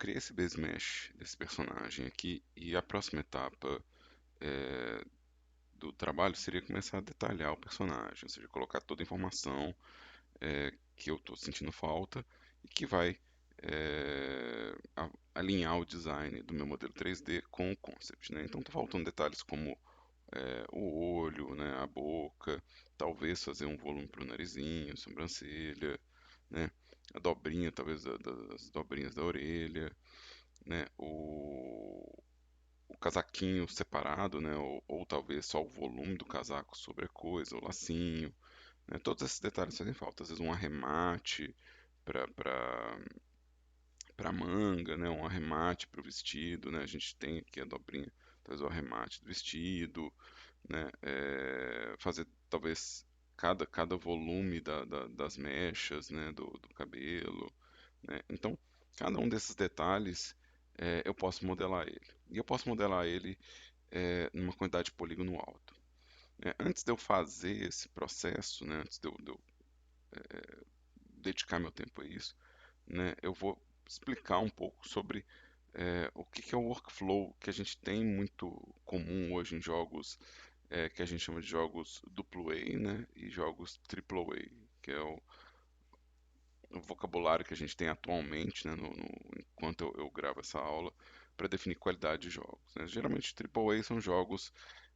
criei esse base mesh desse personagem aqui e a próxima etapa é, do trabalho seria começar a detalhar o personagem, ou seja, colocar toda a informação que eu estou sentindo falta e que vai alinhar o design do meu modelo 3D com o concept, né? Então, está faltando detalhes como o olho, né, a boca, talvez fazer um volume para o narizinho, sobrancelha, né, a dobrinha, talvez das dobrinhas da orelha, né, o casaquinho separado, né, ou talvez só o volume do casaco sobre a coisa, o lacinho, né, todos esses detalhes fazem falta. Às vezes um arremate para para manga, né, um arremate para o vestido, né, a gente tem aqui a dobrinha, talvez o arremate do vestido, né, fazer talvez cada volume das mechas, né, do cabelo, né, então cada um desses detalhes eu posso modelar ele, e eu posso modelar ele numa quantidade de polígono alto, né. Antes de eu fazer esse processo, né, antes de eu dedicar meu tempo a isso, né, eu vou explicar um pouco sobre o que que é o workflow que a gente tem muito comum hoje em jogos que a gente chama de jogos AA, né, e jogos AAA, que é o vocabulário que a gente tem atualmente, né, enquanto eu gravo essa aula, para definir qualidade de jogos, né. Geralmente AAA são jogos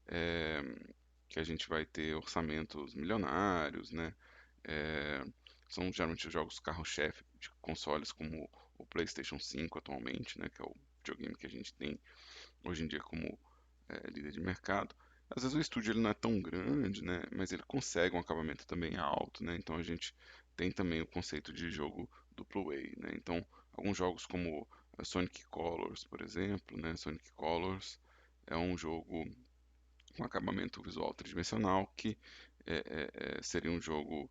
é, que a gente vai ter orçamentos milionários, né, é, são geralmente os jogos carro-chefe de consoles como o PlayStation 5 atualmente, né, que é o videogame que a gente tem hoje em dia como líder de mercado. Às vezes o estúdio ele não é tão grande, né, mas ele consegue um acabamento também alto, né, então a gente tem também o conceito de jogo duplo A, né, então alguns jogos como Sonic Colors, por exemplo, né, Sonic Colors é um jogo com acabamento visual tridimensional que seria um jogo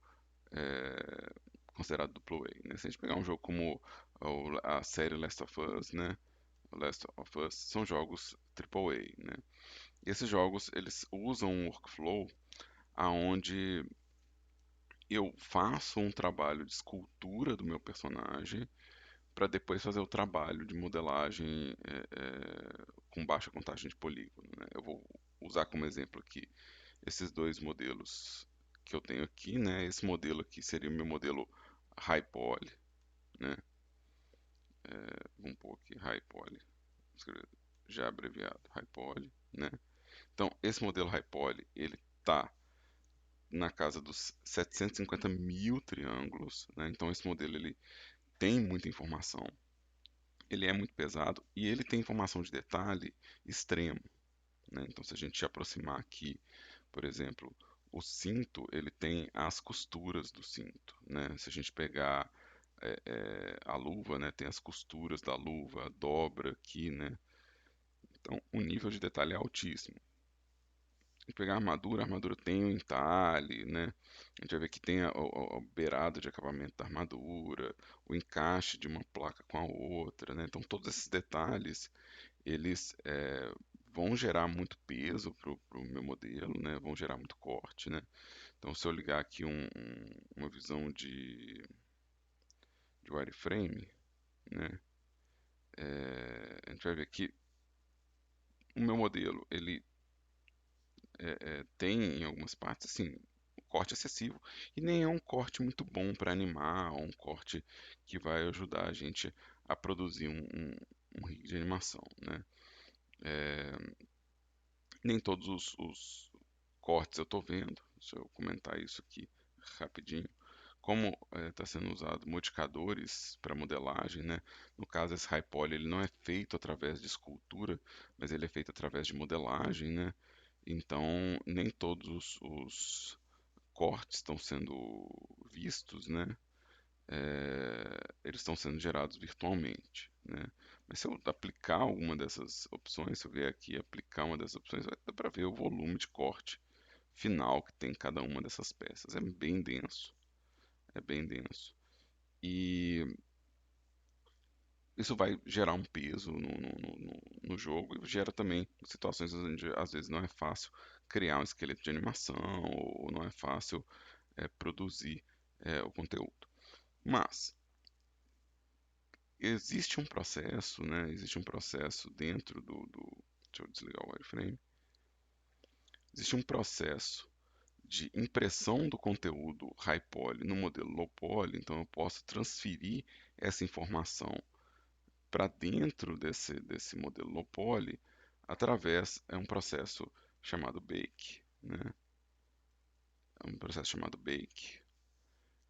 é, considerado duplo A, né? Se a gente pegar um jogo como a série Last of Us, né? Last of Us são jogos AAA, né? E esses jogos eles usam um workflow aonde eu faço um trabalho de escultura do meu personagem para depois fazer o trabalho de modelagem com baixa contagem de polígono, né? Eu vou usar como exemplo aqui esses dois modelos que eu tenho aqui, né? Esse modelo aqui seria o meu modelo High Poly, né? Vamos pôr aqui High Poly, escrever já abreviado High Poly, né? Então esse modelo High Poly ele tá na casa dos 750 mil triângulos, né? Então esse modelo ele tem muita informação, ele é muito pesado e ele tem informação de detalhe extremo, né? Então se a gente aproximar aqui, por exemplo, o cinto ele tem as costuras do cinto, né? Se a gente pegar a luva, né, tem as costuras da luva, a dobra aqui, né? Então o nível de detalhe é altíssimo. Se pegar a armadura tem um entalhe, né? A gente vai ver que tem o beirado de acabamento da armadura, o encaixe de uma placa com a outra, né? Então todos esses detalhes, eles vão gerar muito peso para o meu modelo, né? Vão gerar muito corte, né? Então se eu ligar aqui uma visão de wireframe, né? A gente vai ver que o meu modelo, ele tem em algumas partes, assim, um corte excessivo. E nem é um corte muito bom para animar, ou um corte que vai ajudar a gente a produzir um rig de animação, né? É, nem todos os cortes eu estou vendo. Deixa eu comentar isso aqui rapidinho. Como está sendo usado modificadores para modelagem, né? No caso, esse High Poly ele não é feito através de escultura, mas ele é feito através de modelagem, né? Então, nem todos os cortes estão sendo vistos, né? Eles estão sendo gerados virtualmente, né? Mas se eu aplicar alguma dessas opções, se eu vier aqui e aplicar uma dessas opções, vai dar para ver o volume de corte final que tem cada uma dessas peças. É bem denso, é bem denso. E isso vai gerar um peso no jogo e gera também situações onde às vezes não é fácil criar um esqueleto de animação ou não é fácil produzir o conteúdo. Mas existe um processo, né? Existe um processo dentro deixa eu desligar o wireframe. Existe um processo de impressão do conteúdo high poly no modelo low poly, então eu posso transferir essa informação para dentro desse modelo low poly através é um processo chamado bake, né? É um processo chamado bake,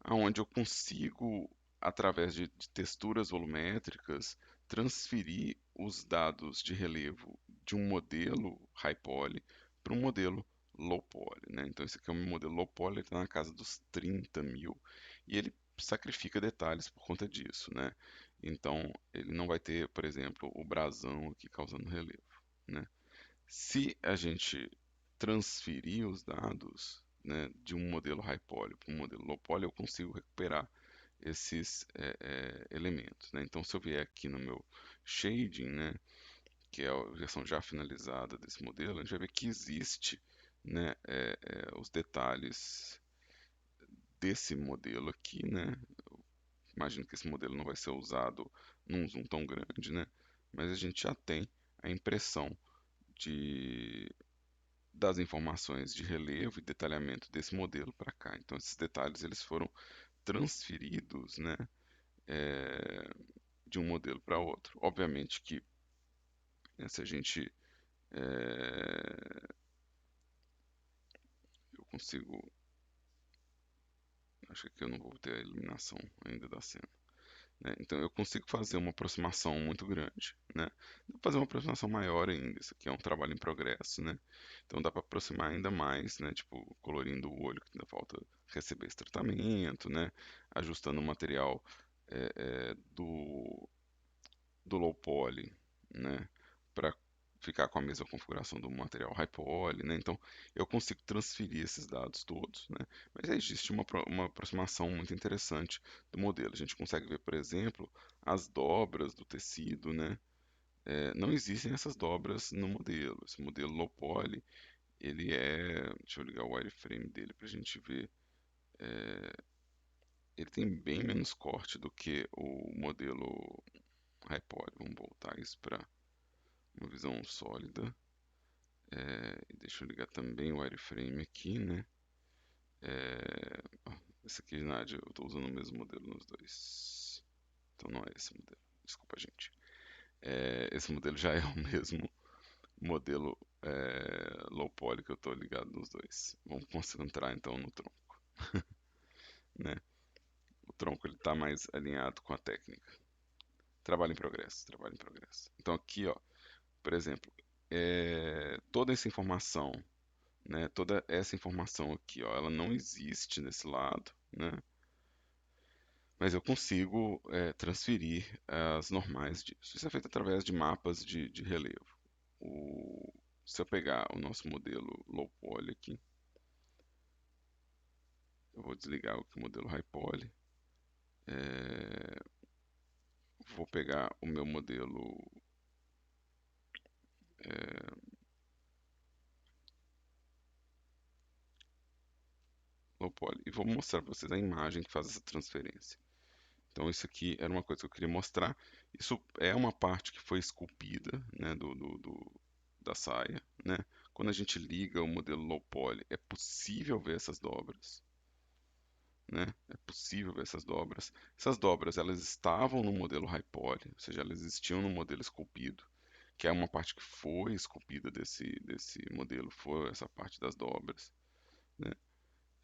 onde eu consigo, através de texturas volumétricas, transferir os dados de relevo de um modelo high poly para um modelo low poly, né? Então esse aqui é um modelo low poly, ele está na casa dos 30 mil e ele sacrifica detalhes por conta disso, né? Então ele não vai ter, por exemplo, o brasão aqui causando relevo, né? Se a gente transferir os dados, né, de um modelo high poly para um modelo low poly, eu consigo recuperar esses elementos, né? Então, se eu vier aqui no meu shading, né, que é a versão já finalizada desse modelo, a gente vai ver que existe, né, os detalhes desse modelo aqui, né? Imagino que esse modelo não vai ser usado num zoom tão grande, né? Mas a gente já tem a impressão de das informações de relevo e detalhamento desse modelo para cá. Então, esses detalhes eles foram transferidos, né, é, de um modelo para outro. Obviamente que, né, se a gente eu consigo, acho que aqui eu não vou ter a iluminação ainda da cena, né? Então eu consigo fazer uma aproximação muito grande, né? Dá pra fazer uma aproximação maior ainda. Isso aqui é um trabalho em progresso, né? Então dá para aproximar ainda mais, né? Tipo colorindo o olho que ainda falta receber esse tratamento, né? Ajustando o material do low poly, né? Para ficar com a mesma configuração do material high poly, né? Então eu consigo transferir esses dados todos, né? Mas existe uma aproximação muito interessante do modelo. A gente consegue ver, por exemplo, as dobras do tecido, né? Não existem essas dobras no modelo. Esse modelo low poly, ele deixa eu ligar o wireframe dele para a gente ver. Ele tem bem menos corte do que o modelo high poly. Vamos voltar isso para uma visão sólida. Deixa eu ligar também o wireframe aqui, né? Esse aqui, Nádia, eu estou usando o mesmo modelo nos dois. Então não é esse modelo. Desculpa, gente. Esse modelo já é o mesmo modelo low poly que eu estou ligado nos dois. Vamos concentrar então no tronco, né? O tronco ele está mais alinhado com a técnica. Trabalho em progresso, trabalho em progresso. Então aqui, ó, por exemplo, toda essa informação, né? Toda essa informação aqui, ó, ela não existe nesse lado, né? Mas eu consigo transferir as normais disso. Isso é feito através de mapas de relevo. O- Se eu pegar o nosso modelo low poly aqui, eu vou desligar o modelo high poly, é, vou pegar o meu modelo low poly e vou mostrar para vocês a imagem que faz essa transferência. Então isso aqui era uma coisa que eu queria mostrar. Isso é uma parte que foi esculpida, né, da saia, né? Quando a gente liga o modelo low poly, é possível ver essas dobras, né? É possível ver essas dobras. Essas dobras, elas estavam no modelo high poly, ou seja, elas existiam no modelo esculpido, que é uma parte que foi esculpida desse modelo, foi essa parte das dobras, né?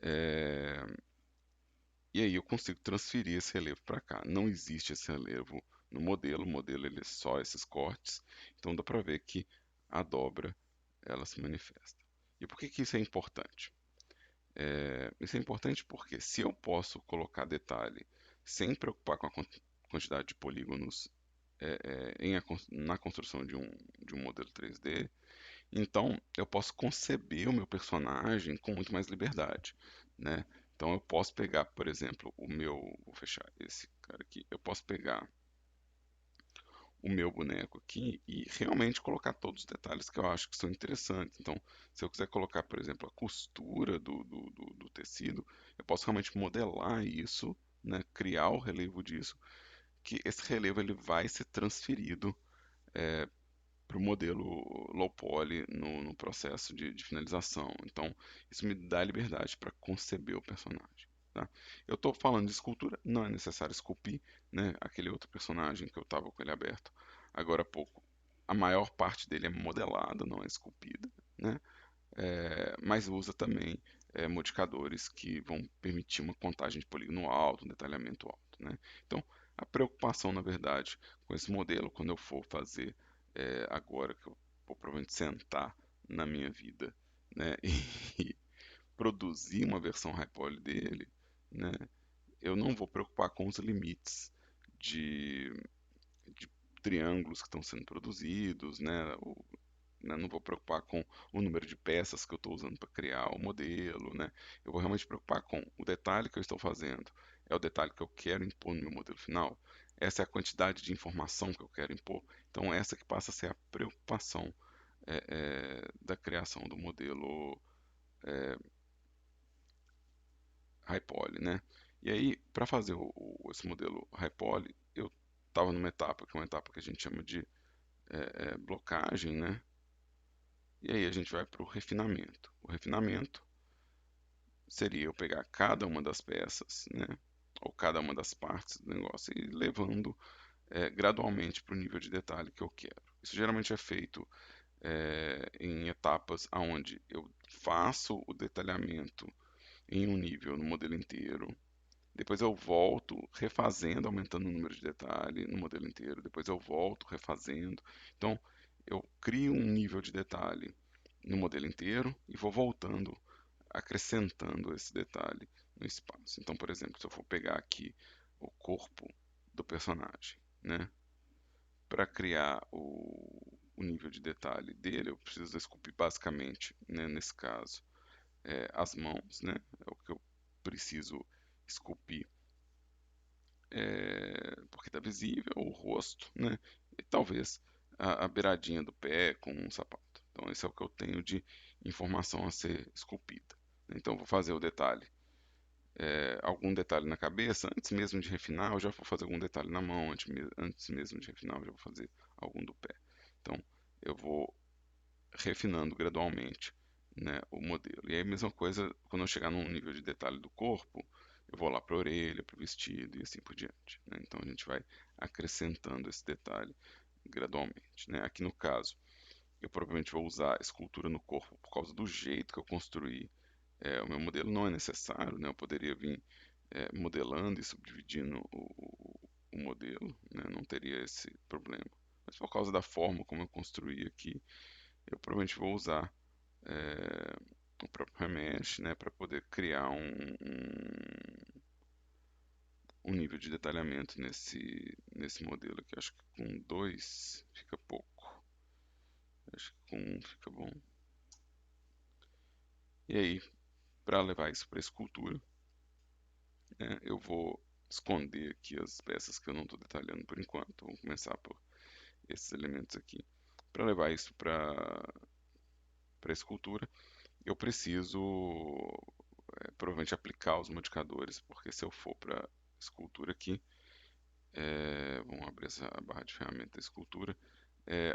É, E aí eu consigo transferir esse relevo para cá. Não existe esse relevo no modelo, o modelo ele é só esses cortes, então dá para ver que a dobra ela se manifesta. E por que que isso é importante? Isso é importante porque se eu posso colocar detalhe sem preocupar com a quantidade de polígonos na construção de um modelo 3D, então, eu posso conceber o meu personagem com muito mais liberdade, né? Então, eu posso pegar, por exemplo, vou fechar esse cara aqui. Eu posso pegar o meu boneco aqui e realmente colocar todos os detalhes que eu acho que são interessantes. Então, se eu quiser colocar, por exemplo, a costura do tecido, eu posso realmente modelar isso, né? Criar o relevo disso que esse relevo ele vai ser transferido para o modelo low poly no processo de finalização. Então, isso me dá liberdade para conceber o personagem. Tá? Eu estou falando de escultura, não é necessário esculpir, né, aquele outro personagem que eu estava com ele aberto agora há pouco. A maior parte dele é modelada, não é esculpida, né? Mas usa também modificadores que vão permitir uma contagem de polígono alto, um detalhamento alto, né? Então, a preocupação, na verdade, com esse modelo, quando eu for fazer agora que eu vou provavelmente sentar na minha vida, né, e produzir uma versão high poly dele, né, eu não vou preocupar com os limites de, de triângulos que estão sendo produzidos, né, né, não vou preocupar com o número de peças que eu estou usando para criar o modelo, né? Eu vou realmente preocupar com o detalhe que eu estou fazendo. É o detalhe que eu quero impor no meu modelo final. Essa é a quantidade de informação que eu quero impor. Então, essa que passa a ser a preocupação da criação do modelo High Poly, né? E aí, para fazer esse modelo High Poly, eu estava numa etapa, que é uma etapa que a gente chama de blocagem, né? E aí a gente vai para o refinamento. O refinamento seria eu pegar cada uma das peças, né, ou cada uma das partes do negócio e levando gradualmente para o nível de detalhe que eu quero. Isso geralmente é feito em etapas onde eu faço o detalhamento em um nível no modelo inteiro, depois eu volto refazendo, aumentando o número de detalhe no modelo inteiro, depois eu volto refazendo. Então, eu crio um nível de detalhe no modelo inteiro e vou voltando acrescentando esse detalhe no espaço. Então, por exemplo, se eu for pegar aqui o corpo do personagem, né, para criar o nível de detalhe dele, eu preciso esculpir basicamente, né, nesse caso, as mãos, né, é o que eu preciso esculpir, porque está visível, o rosto, né, e talvez a beiradinha do pé com um sapato. Então, esse é o que eu tenho de informação a ser esculpida. Então, vou fazer o detalhe algum detalhe na cabeça, antes mesmo de refinar, eu já vou fazer algum detalhe na mão, antes mesmo de refinar, eu já vou fazer algum do pé. Então, eu vou refinando gradualmente, né, o modelo. E aí, a mesma coisa, quando eu chegar num nível de detalhe do corpo, eu vou lá para a orelha, para o vestido e assim por diante, né? Então, a gente vai acrescentando esse detalhe gradualmente, né? Aqui no caso, eu provavelmente vou usar escultura no corpo por causa do jeito que eu construí o meu modelo não é necessário, né? Eu poderia vir modelando e subdividindo o modelo, né? Não teria esse problema. Mas por causa da forma como eu construí aqui, eu provavelmente vou usar o próprio Remesh, né? Para poder criar um nível de detalhamento nesse modelo aqui. Acho que com dois fica pouco. Acho que com um fica bom. E aí, para levar isso para a escultura, né, eu vou esconder aqui as peças que eu não estou detalhando por enquanto. Vamos começar por esses elementos aqui. Para levar isso para a escultura, eu preciso provavelmente aplicar os modificadores, porque se eu for para escultura aqui, vamos abrir essa barra de ferramenta da escultura,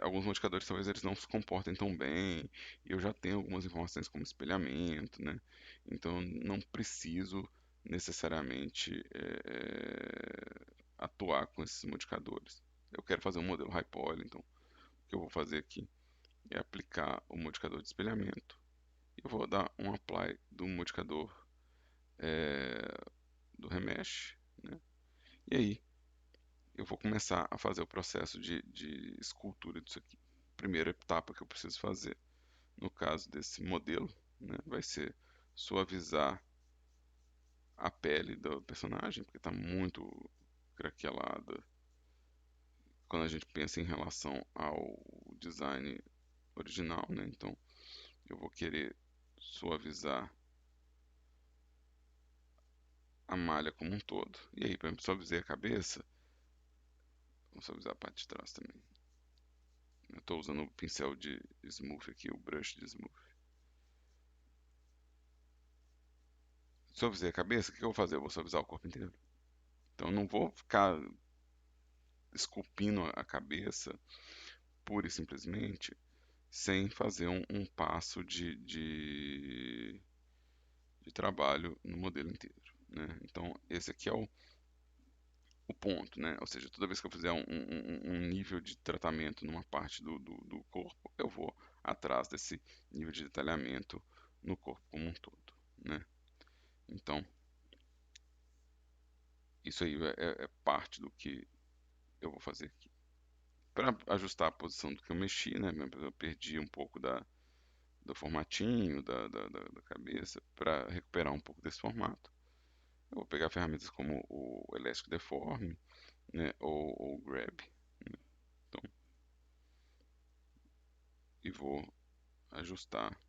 alguns modificadores talvez eles não se comportem tão bem, e eu já tenho algumas informações como espelhamento, né? Então não preciso necessariamente atuar com esses modificadores. Eu quero fazer um modelo high poly, então o que eu vou fazer aqui é aplicar o modificador de espelhamento, e eu vou dar um apply do modificador do remesh, né? E aí eu vou começar a fazer o processo de escultura disso aqui. Primeira etapa que eu preciso fazer, no caso desse modelo, né, vai ser suavizar a pele do personagem, porque está muito craquelada quando a gente pensa em relação ao design original, né? Então eu vou querer suavizar a malha como um todo. E aí, para suavizar a cabeça, vou suavizar a parte de trás também. Eu estou usando o pincel de smooth aqui, o brush de smooth. Suavizei a cabeça, o que eu vou fazer? Eu vou suavizar o corpo inteiro. Então eu não vou ficar esculpindo a cabeça pura e simplesmente, sem fazer um passo de trabalho no modelo inteiro, né? Então, esse aqui é o ponto, né? Ou seja, toda vez que eu fizer um nível de tratamento numa parte do corpo, eu vou atrás desse nível de detalhamento no corpo como um todo, né? Então, isso aí é parte do que eu vou fazer aqui. Para ajustar a posição do que eu mexi, né? Eu perdi um pouco do formatinho da cabeça. Para recuperar um pouco desse formato, eu vou pegar ferramentas como o Elastic Deform, né? Ou o Grab, né? Então, e vou ajustar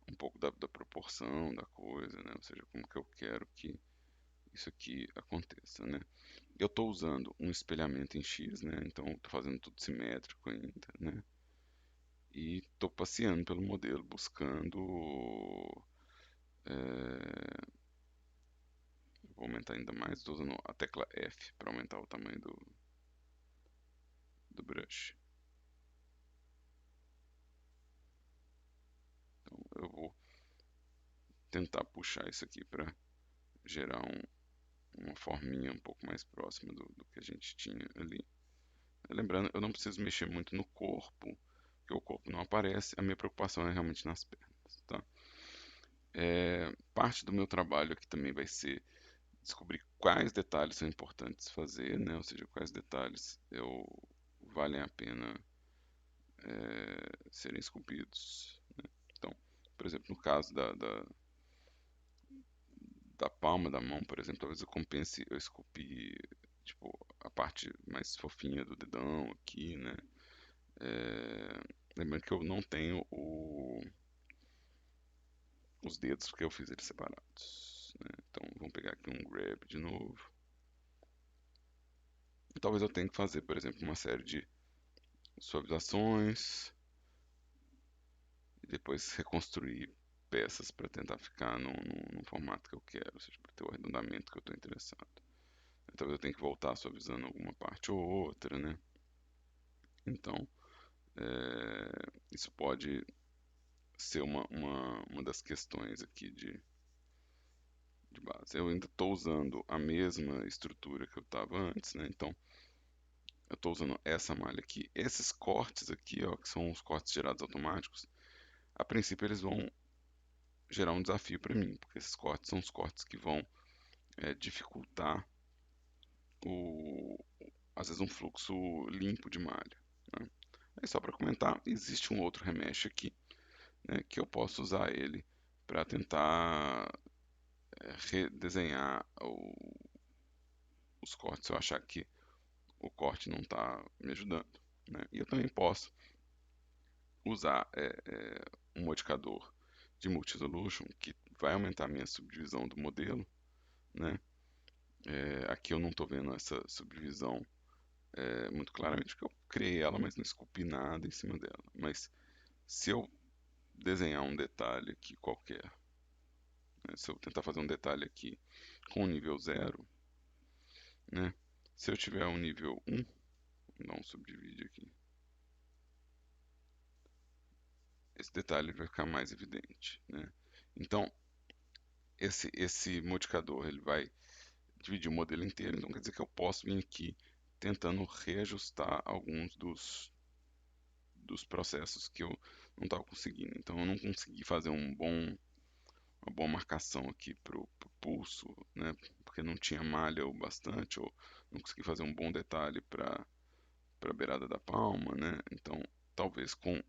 um pouco da proporção da coisa, né? Ou seja, como que eu quero que isso aqui aconteça, né? Eu estou usando um espelhamento em X, né? Então estou fazendo tudo simétrico ainda, né? E estou passeando pelo modelo, buscando. Vou aumentar ainda mais, estou usando a tecla F para aumentar o tamanho do brush. Então eu vou tentar puxar isso aqui para gerar uma forminha um pouco mais próxima do que a gente tinha ali. Lembrando, eu não preciso mexer muito no corpo, porque o corpo não aparece, a minha preocupação é realmente nas pernas, tá? Parte do meu trabalho aqui também vai ser descobrir quais detalhes são importantes fazer, né? Ou seja, quais detalhes valem a pena serem esculpidos, né? Então, por exemplo, no caso da palma da mão, por exemplo, talvez eu compense eu esculpir tipo, a parte mais fofinha do dedão aqui, né? Lembrando que eu não tenho os dedos porque eu fiz eles separados, né? Então vamos pegar aqui um grab de novo. E talvez eu tenha que fazer, por exemplo, uma série de suavizações e depois reconstruir peças para tentar ficar no formato que eu quero, ou seja, para ter o arredondamento que eu estou interessado. Talvez eu tenha que voltar suavizando alguma parte ou outra, né? Então, isso pode ser uma das questões aqui de base. Eu ainda estou usando a mesma estrutura que eu estava antes, né? Então, eu estou usando essa malha aqui. Esses cortes aqui, ó, que são os cortes gerados automáticos, a princípio eles vão gerar um desafio para mim, porque esses cortes são os cortes que vão dificultar o, às vezes um fluxo limpo de malha, né? Aí só para comentar, existe um outro remesh aqui, né, que eu posso usar ele para tentar redesenhar os cortes se eu achar que o corte não está me ajudando, né? E eu também posso usar um modificador de Multi-Resolution que vai aumentar a minha subdivisão do modelo, né? Aqui eu não estou vendo essa subdivisão muito claramente porque eu criei ela, mas não esculpi nada em cima dela. Mas se eu desenhar um detalhe aqui qualquer, né? Se eu tentar fazer um detalhe aqui com nível 0, né? Se eu tiver um nível 1, vou dar um subdivide aqui, esse detalhe vai ficar mais evidente, né? Então, esse modificador ele vai dividir o modelo inteiro, então quer dizer que eu posso vir aqui tentando reajustar alguns dos processos que eu não estava conseguindo. Então, eu não consegui fazer uma boa marcação aqui pro pulso, né? Porque não tinha malha o bastante, ou não consegui fazer um bom detalhe para a beirada da palma, né? Então, talvez com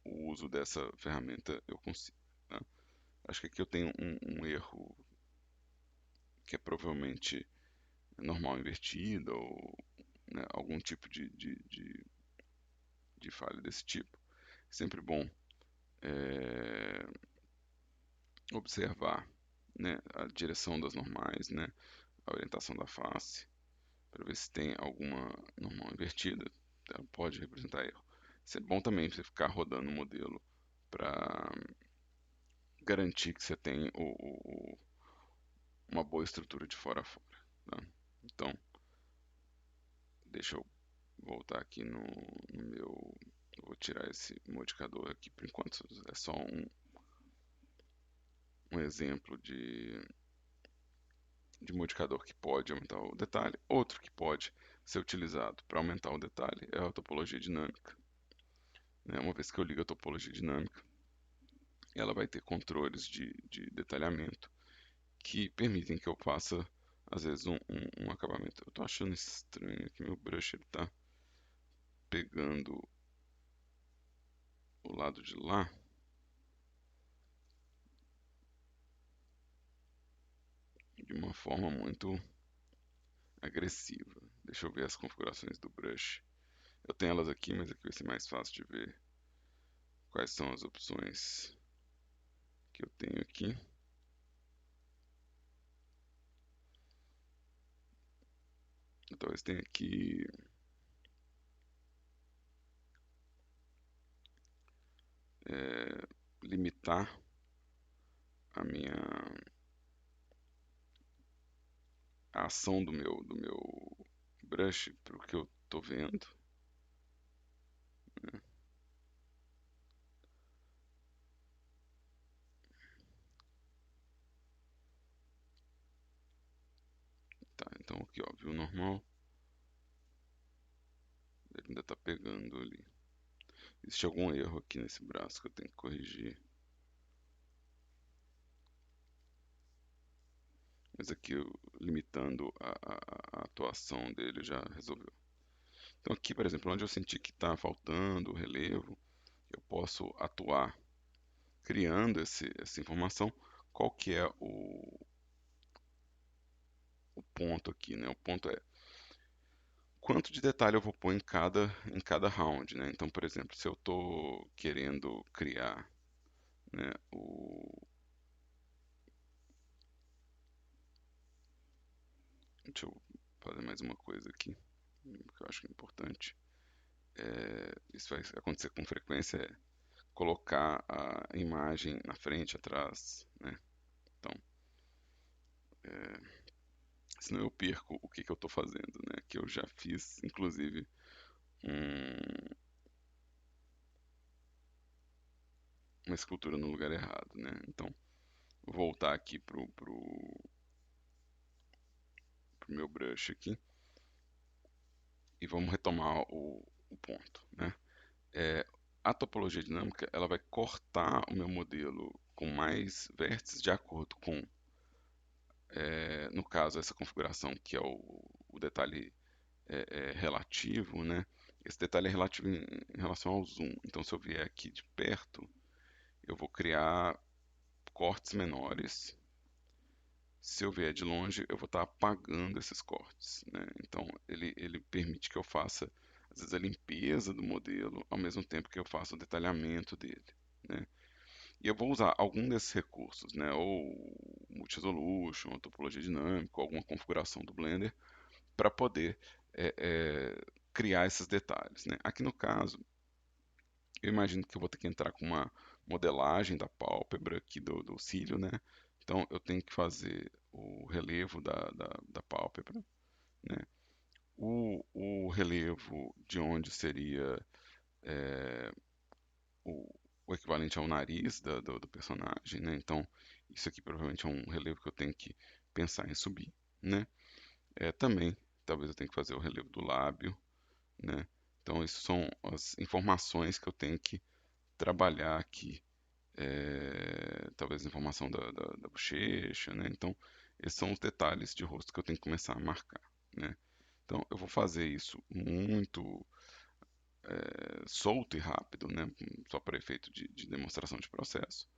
o uso dessa ferramenta eu consiga, né? Acho que aqui eu tenho um erro que é provavelmente normal invertida ou né, algum tipo de falha desse tipo. Sempre bom é, observar, né, a direção das normais, né, a orientação da face, para ver se tem alguma normal invertida. Ela pode representar erro. Isso é bom também você ficar rodando o modelo para garantir que você tem uma boa estrutura de fora a fora, tá? Então, Deixa eu voltar aqui no meu. Eu vou tirar esse modificador aqui por enquanto. É só um exemplo de modificador que pode aumentar o detalhe. Outro que pode ser utilizado para aumentar o detalhe é a topologia dinâmica, né? Uma vez que eu ligo a topologia dinâmica, ela vai ter controles de detalhamento que permitem que eu faça, às vezes, um acabamento. Eu estou achando estranho que meu brush está pegando o lado de lá. De uma forma muito agressiva. Deixa eu ver as configurações do brush. Eu tenho elas aqui, mas aqui vai ser mais fácil de ver quais são as opções que eu tenho aqui. Eu talvez tenha que limitar a minha a ação do meu brush para o que eu estou vendo. Né? Tá, então aqui ó, view normal, ele ainda está pegando ali. Existe algum erro aqui nesse braço que eu tenho que corrigir. Mas aqui, limitando a atuação dele, já resolveu. Então aqui, por exemplo, onde eu senti que está faltando o relevo, eu posso atuar criando essa informação. Qual que é o ponto aqui, né? O ponto é quanto de detalhe eu vou pôr em cada round, né? Então, por exemplo, se eu estou querendo criar, né, Deixa eu fazer mais uma coisa aqui, que eu acho que é importante. Isso vai acontecer com frequência, é colocar a imagem na frente, atrás, né? Então, senão eu perco o que, que eu estou fazendo, né? Que eu já fiz, inclusive, uma escultura no lugar errado, né? Então, vou voltar aqui pro meu brush aqui e vamos retomar o ponto, né? É, a topologia dinâmica, ela vai cortar o meu modelo com mais vértices de acordo com, no caso, essa configuração que é o detalhe relativo, né? Esse detalhe é relativo em relação ao zoom. Então, se eu vier aqui de perto, eu vou criar cortes menores. Se eu vier de longe, eu vou estar apagando esses cortes, né? Então, ele permite que eu faça, às vezes, a limpeza do modelo, ao mesmo tempo que eu faça o detalhamento dele, né? E eu vou usar algum desses recursos, né? Ou Multi-Resolution, ou topologia dinâmica, ou alguma configuração do Blender, para poder é, é, criar esses detalhes, né? Aqui no caso, eu imagino que eu vou ter que entrar com uma modelagem da pálpebra aqui do cílio, né? Então eu tenho que fazer o relevo da pálpebra, né? O relevo de onde seria é, o, o equivalente ao nariz do personagem, né? Então isso aqui provavelmente é um relevo que eu tenho que pensar em subir, né? Também talvez eu tenha que fazer o relevo do lábio, né? Então, isso são as informações que eu tenho que trabalhar aqui. Talvez a informação da bochecha, né? Então, esses são os detalhes de rosto que eu tenho que começar a marcar, né? Então, eu vou fazer isso muito solto e rápido, né? Só para efeito de demonstração de processo.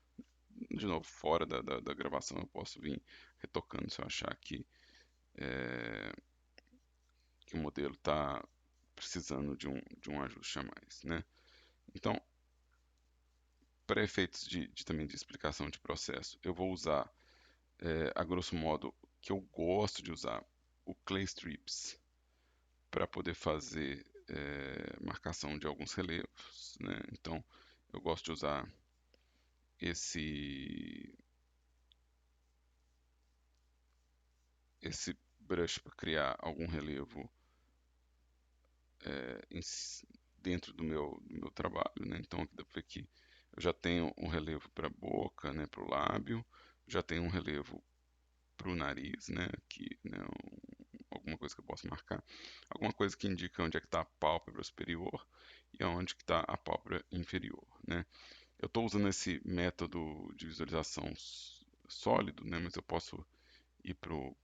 De novo, fora da gravação, eu posso vir retocando se eu achar que o modelo está precisando de um ajuste a mais, né? Então, para efeitos também de explicação de processo, eu vou usar, a grosso modo, que eu gosto de usar, o Clay Strips, para poder fazer marcação de alguns relevos, né? Então, eu gosto de usar esse, esse brush para criar algum relevo dentro do meu trabalho, né? Então aqui dá para ver que eu já tenho um relevo para a boca, né, para o lábio, já tenho um relevo para o nariz, né, aqui, né, alguma coisa que eu posso marcar, alguma coisa que indica onde é que está a pálpebra superior e onde que está a pálpebra inferior, né. Eu estou usando esse método de visualização sólido, né, mas eu posso ir para um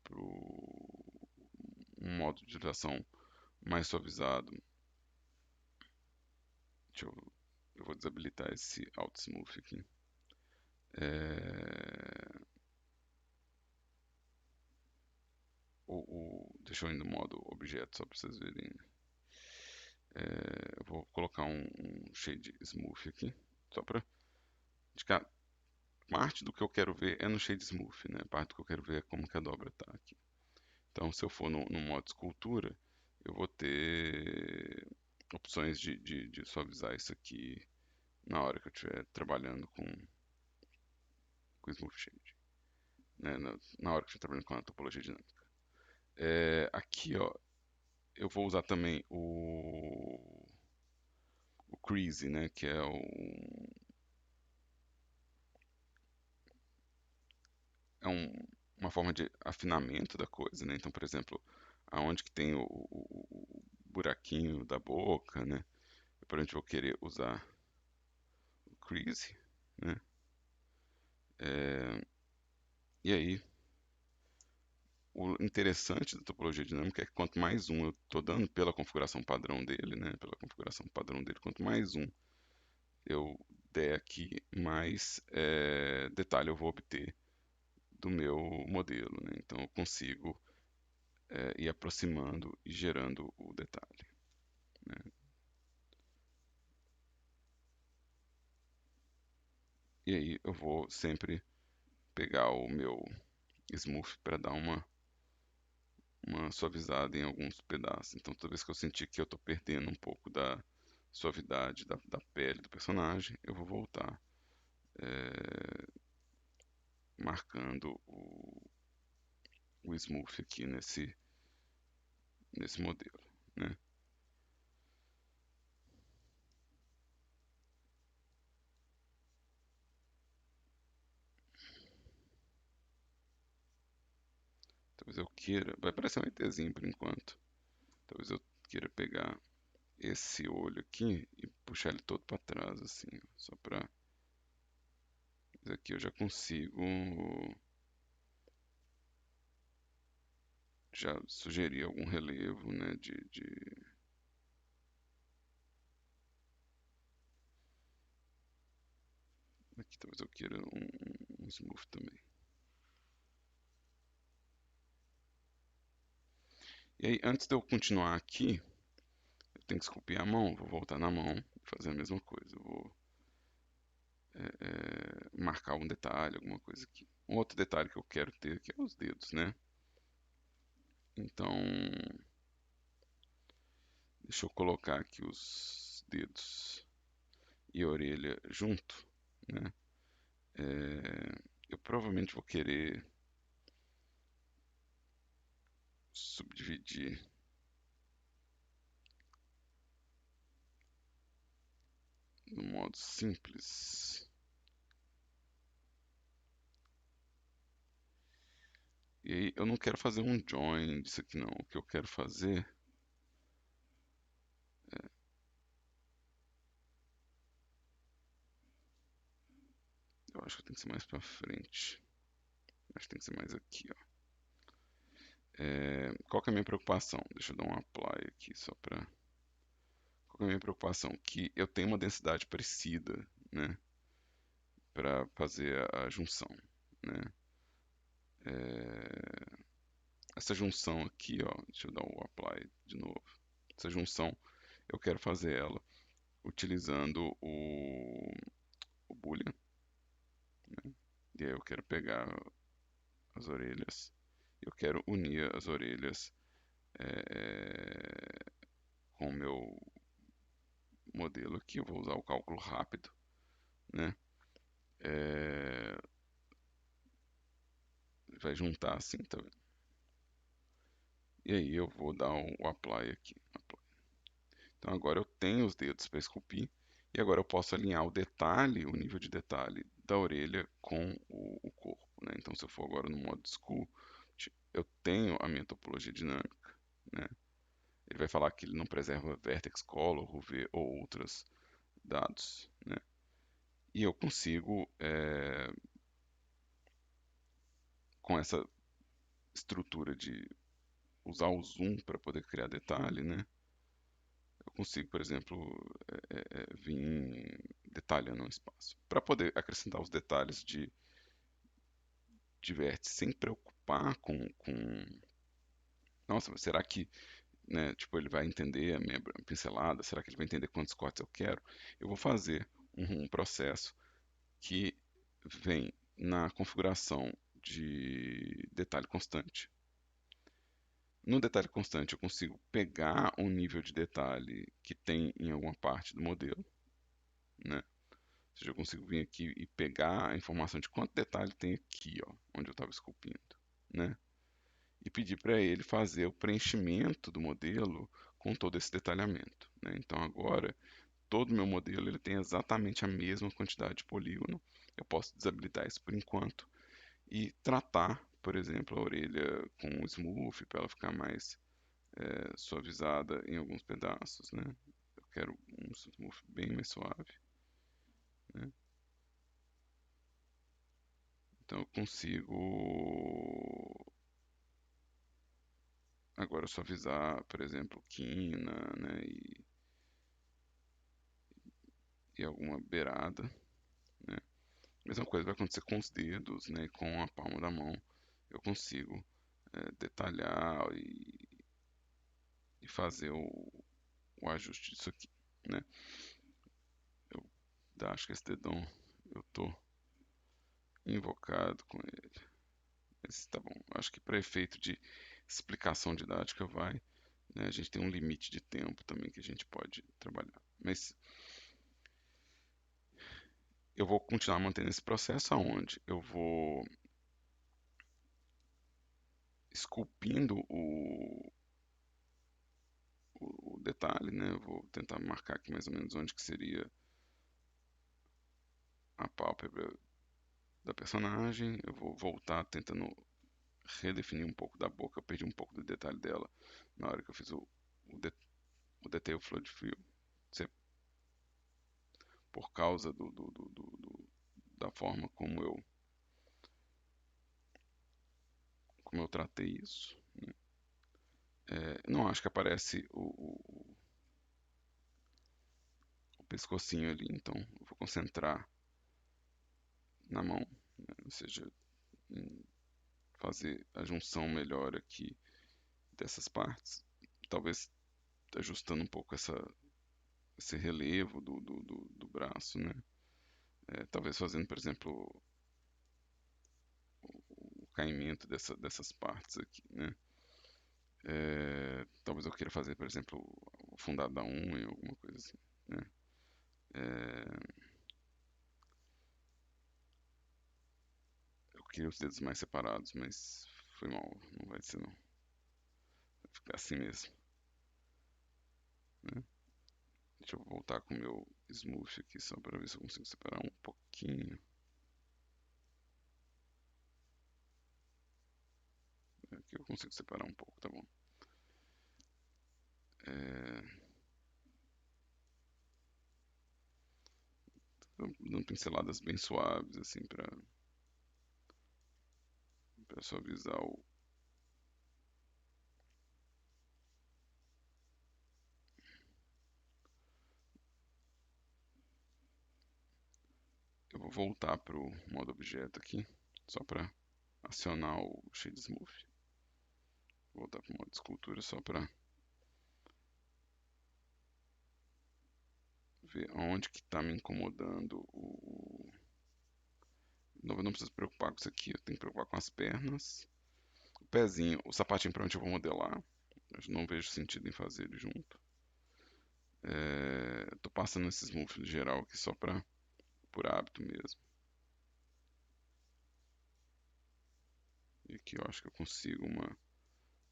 modo de visualização mais suavizado. Eu vou desabilitar esse Auto Smooth aqui. É, deixa eu ir no modo objeto só para vocês verem. Eu vou colocar um shade smooth aqui, só para indicar. Parte do que eu quero ver é no shade smooth, né? Parte do que eu quero ver é como que a dobra está aqui. Então, se eu for no modo escultura, eu vou ter opções de suavizar isso aqui na hora que eu estiver trabalhando com Smooth Shade, né? Na hora que eu estiver trabalhando com a topologia dinâmica. Aqui, ó, eu vou usar também o Crease, né? Que é uma forma de afinamento da coisa, né? Então, por exemplo, aonde que tem o buraquinho da boca, né? Eu provavelmente vou querer usar o Crease, né? É, e aí, o interessante da topologia dinâmica é que quanto mais um eu estou dando pela configuração padrão dele, né? Pela configuração padrão dele, quanto mais um eu der aqui, mais detalhe eu vou obter do meu modelo, né? Então eu consigo ir aproximando e gerando o detalhe, né? E aí eu vou sempre pegar o meu smooth para dar uma suavizada em alguns pedaços. Então toda vez que eu sentir que eu estou perdendo um pouco da suavidade da pele do personagem, eu vou voltar marcando o smooth aqui nesse modelo, né? Talvez eu queira, vai parecer um ETzinho por enquanto. Talvez eu queira pegar esse olho aqui e puxar ele todo para trás, assim, ó, só para. Mas aqui eu já consigo já sugerir algum relevo, né? Aqui talvez eu queira um smooth também. E aí, antes de eu continuar aqui, eu tenho que esculpir a mão, vou voltar na mão e fazer a mesma coisa. Eu vou marcar um detalhe, alguma coisa aqui. Um outro detalhe que eu quero ter aqui é os dedos, né? Então, deixa eu colocar aqui os dedos e a orelha junto, né? Eu provavelmente vou querer subdividir no modo simples. E aí eu não quero fazer um join disso aqui não. O que eu quero fazer, eu acho que tem que ser mais pra frente. Acho que tem que ser mais aqui, ó. Qual que é a minha preocupação? Deixa eu dar um apply aqui só pra. Qual que é a minha preocupação? Que eu tenho uma densidade parecida, né? Para fazer a junção, né? É, essa junção aqui, ó, deixa eu dar o apply de novo. Essa junção eu quero fazer ela utilizando o boolean, né? E aí eu quero pegar as orelhas, eu quero unir as orelhas é, com o meu modelo aqui. Eu vou usar o cálculo rápido, né? É, vai juntar assim, tá vendo? E aí eu vou dar o apply aqui. Apply. Então agora eu tenho os dedos para esculpir e agora eu posso alinhar o detalhe, o nível de detalhe da orelha com o corpo, né? Então se eu for agora no modo Sculpt, eu tenho a minha topologia dinâmica, né? Ele vai falar que ele não preserva vertex color, UV ou outros dados, né? E eu consigo, com essa estrutura de usar o zoom para poder criar detalhe, né? Eu consigo, por exemplo, vir detalhando um espaço. Para poder acrescentar os detalhes de vértice sem preocupar nossa, será que, né, tipo, ele vai entender a minha pincelada? Será que ele vai entender quantos cortes eu quero? Eu vou fazer um processo que vem na configuração de detalhe constante. No detalhe constante, eu consigo pegar um nível de detalhe que tem em alguma parte do modelo, né? Ou seja, eu consigo vir aqui e pegar a informação de quanto detalhe tem aqui, ó, onde eu estava esculpindo, né? E pedir para ele fazer o preenchimento do modelo com todo esse detalhamento, né? Então agora todo o meu modelo ele tem exatamente a mesma quantidade de polígono. Eu posso desabilitar isso por enquanto e tratar, por exemplo, a orelha com um smooth para ela ficar mais suavizada em alguns pedaços, né? Eu quero um smooth bem mais suave, né? Então eu consigo agora suavizar, por exemplo, quina, né? E alguma beirada, né? Mesma coisa vai acontecer com os dedos, né? E com a palma da mão. Eu consigo detalhar e fazer o ajuste disso aqui, né? Eu acho que esse dedão eu tô invocado com ele. Mas tá bom. Acho que para efeito de explicação didática vai, né? A gente tem um limite de tempo também que a gente pode trabalhar. Mas eu vou continuar mantendo esse processo aonde eu vou esculpindo o detalhe, né? Eu vou tentar marcar aqui mais ou menos onde que seria a pálpebra da personagem. Eu vou voltar tentando redefinir um pouco da boca. Eu perdi um pouco do detalhe dela na hora que eu fiz o Detail Flood Fill. Por causa da forma como eu tratei isso. Não acho que aparece o pescocinho ali, então eu vou concentrar na mão, né? Ou seja, em fazer a junção melhor aqui dessas partes, talvez ajustando um pouco esse relevo do braço, né? Talvez fazendo, por exemplo, o caimento dessas partes aqui, né? Talvez eu queira fazer, por exemplo, o fundado da unha, alguma coisa assim, né? É, eu queria os dedos mais separados, mas foi mal, não vai ser não. Vai ficar assim mesmo, né? Deixa eu voltar com o meu smooth aqui só para ver se eu consigo separar um pouquinho. Aqui eu consigo separar um pouco, tá bom? É, dando pinceladas bem suaves, assim, para suavizar o. Eu vou voltar para o modo objeto aqui, só para acionar o Shade Smooth. Vou voltar para o modo escultura só para ver onde que está me incomodando Não, eu não preciso preocupar com isso aqui, eu tenho que preocupar com as pernas. O pezinho, o sapatinho para onde eu vou modelar. Eu não vejo sentido em fazer ele junto. Tô passando esses smooth geral aqui só por hábito mesmo. E aqui eu acho que eu consigo uma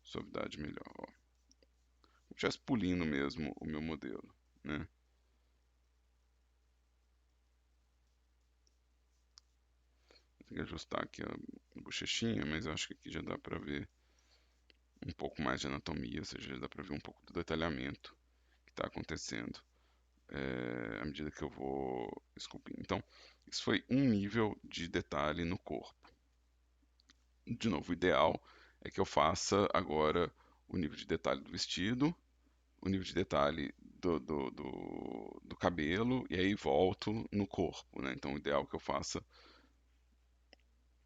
suavidade melhor. Ó. estivesse polindo mesmo o meu modelo, né? Tem que ajustar aqui a bochechinha, mas eu acho que aqui já dá para ver um pouco mais de anatomia, ou seja, já dá para ver um pouco do detalhamento que está acontecendo à medida que eu vou esculpindo. Então, isso foi um nível de detalhe no corpo. De novo, o ideal é que eu faça agora o nível de detalhe do vestido, o nível de detalhe do cabelo, e aí volto no corpo, né? Então, o ideal é que eu faça,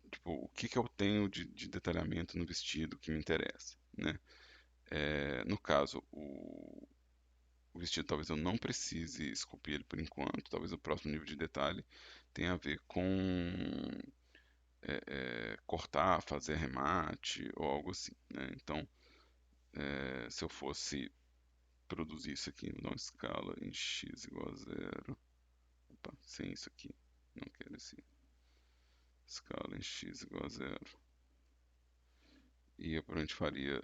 tipo, o que que eu tenho de detalhamento no vestido que me interessa, né? No caso, o vestido talvez eu não precise esculpir ele por enquanto, talvez o próximo nível de detalhe tenha a ver com cortar, fazer remate ou algo assim, né? Então, se eu fosse produzir isso aqui, vou dar uma escala em x igual a zero, opa, sem isso aqui, não quero esse escala em x igual a zero, e eu provavelmente faria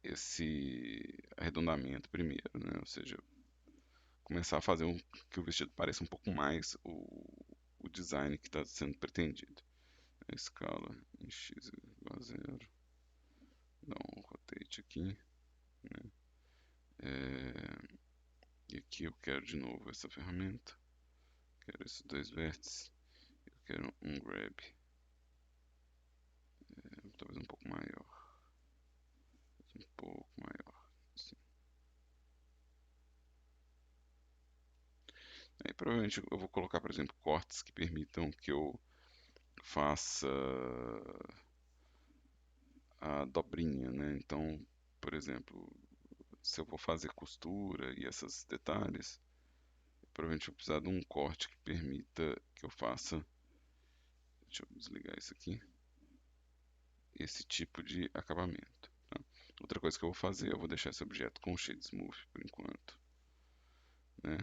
esse arredondamento primeiro, né? Ou seja, começar a fazer que o vestido pareça um pouco mais o design que está sendo pretendido. A escala em x igual a zero, dá um rotate aqui, né? E aqui eu quero de novo essa ferramenta, quero esses dois vértices, eu quero um grab, talvez um pouco maior, um pouco maior, assim. Aí provavelmente eu vou colocar, por exemplo, cortes que permitam que eu faça a dobrinha, né? Então, por exemplo, se eu vou fazer costura e esses detalhes, provavelmente vou precisar de um corte que permita que eu faça, deixa eu desligar isso aqui, esse tipo de acabamento. Tá? Outra coisa que eu vou fazer, eu vou deixar esse objeto com Shade Smooth por enquanto, né?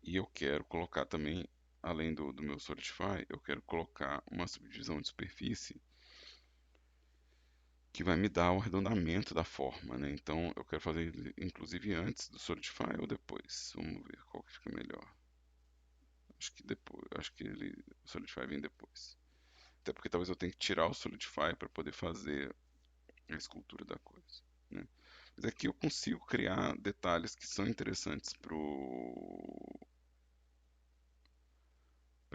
E eu quero colocar também, além do meu Solidify, eu quero colocar uma subdivisão de superfície que vai me dar o arredondamento da forma, né? Então eu quero fazer inclusive antes do Solidify ou depois. Vamos ver qual que fica melhor. Acho que depois, acho que o Solidify vem depois. Até porque talvez eu tenha que tirar o Solidify para poder fazer a escultura da coisa, né? Mas aqui eu consigo criar detalhes que são interessantes para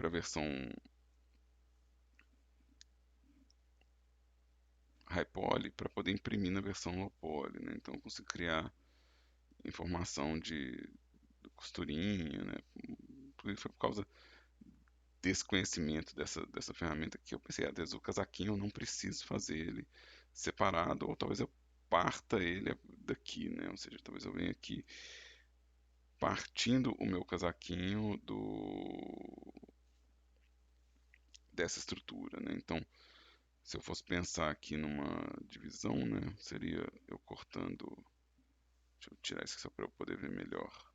a versão high poly para poder imprimir na versão low poly, né? Então eu consigo criar informação de costurinha, né? Tudo isso foi por causa desse conhecimento dessa ferramenta que eu pensei, às vezes o casaquinho eu não preciso fazer ele separado, ou talvez eu parta ele daqui, né? Ou seja, talvez eu venha aqui partindo o meu casaquinho dessa estrutura, né? Então, se eu fosse pensar aqui numa divisão, né, seria eu cortando, deixa eu tirar isso aqui só para eu poder ver melhor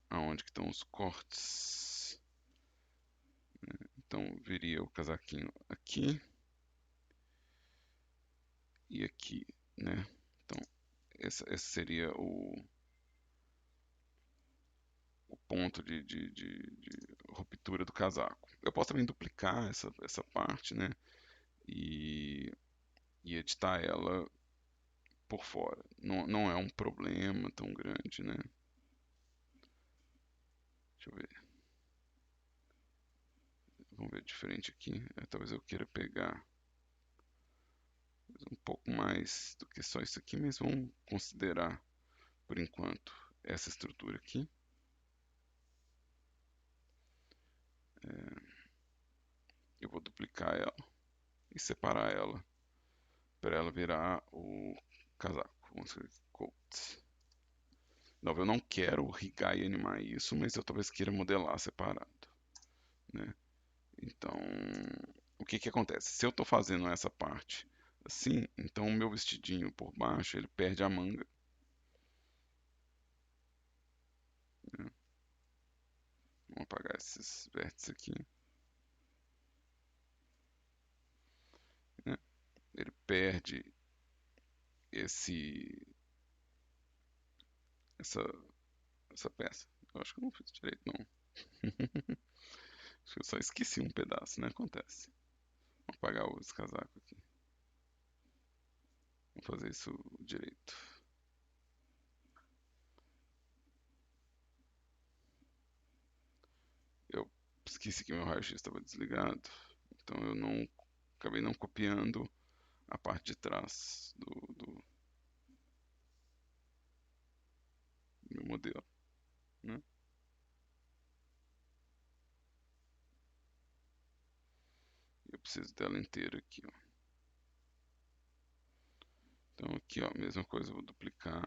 aonde que estão os cortes. Então, viria o casaquinho aqui e aqui, né? Então, esse seria o ponto de ruptura do casaco. Eu posso também duplicar essa parte, né? E, e editar ela por fora. Não, não é um problema tão grande, né? Deixa eu ver. Vamos ver diferente aqui. Talvez eu queira pegar um pouco mais do que só isso aqui, mas vamos considerar por enquanto essa estrutura aqui. Eu vou duplicar ela e separar ela para ela virar o casaco. Vamos escrever coat. Não, eu não quero rigar e animar isso, mas eu talvez queira modelar separado, né? Então, o que que acontece? Se eu estou fazendo essa parte assim, então o meu vestidinho por baixo ele perde a manga, né? Vamos apagar esses vértices aqui, né? Ele perde esse, essa, essa peça. Eu acho que eu não fiz direito, não. Acho que eu só esqueci um pedaço, né? Acontece. Vou apagar esse casaco aqui. Vou fazer isso direito. Eu esqueci que meu raio-x estava desligado, então eu não acabei não copiando a parte de trás do meu modelo, né? Eu preciso dela inteira aqui, ó. Então aqui, ó, mesma coisa, eu vou duplicar,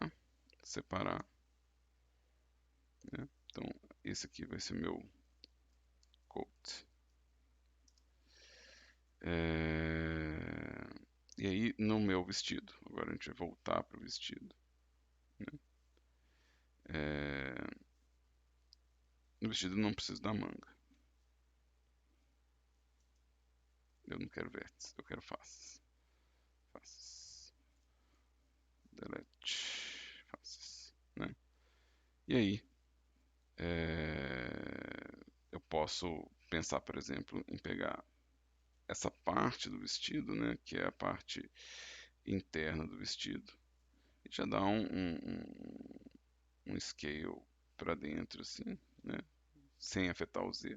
separar, né? Então esse aqui vai ser meu coat. E aí no meu vestido, agora a gente vai voltar para o vestido, né? É, No vestido não preciso da manga. Eu não quero vértices, eu quero faces. Faces. Delete. Faces, né? E aí, eu posso pensar, por exemplo, em pegar essa parte do vestido, né, que é a parte interna do vestido, e já dar um scale para dentro, assim, né, sem afetar o Z.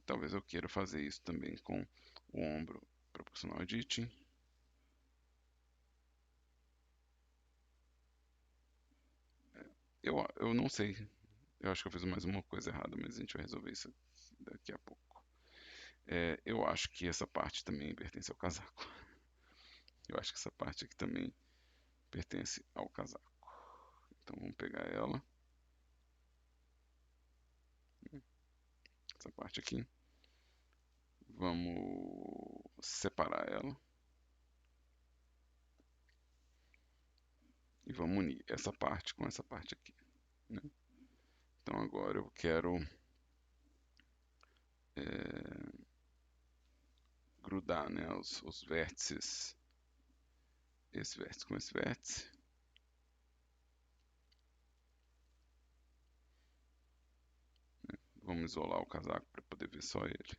Talvez eu queira fazer isso também com o ombro proporcional editing. Eu não sei, eu acho que eu fiz mais uma coisa errada, mas a gente vai resolver isso daqui a pouco. Eu acho que essa parte também pertence ao casaco. Eu acho que essa parte aqui também pertence ao casaco. Então vamos pegar ela, essa parte aqui, vamos separar ela e vamos unir essa parte com essa parte aqui, né? Então agora eu quero é, grudar, né, os vértices, esse vértice com esse vértice. Vamos isolar o casaco para poder ver só ele.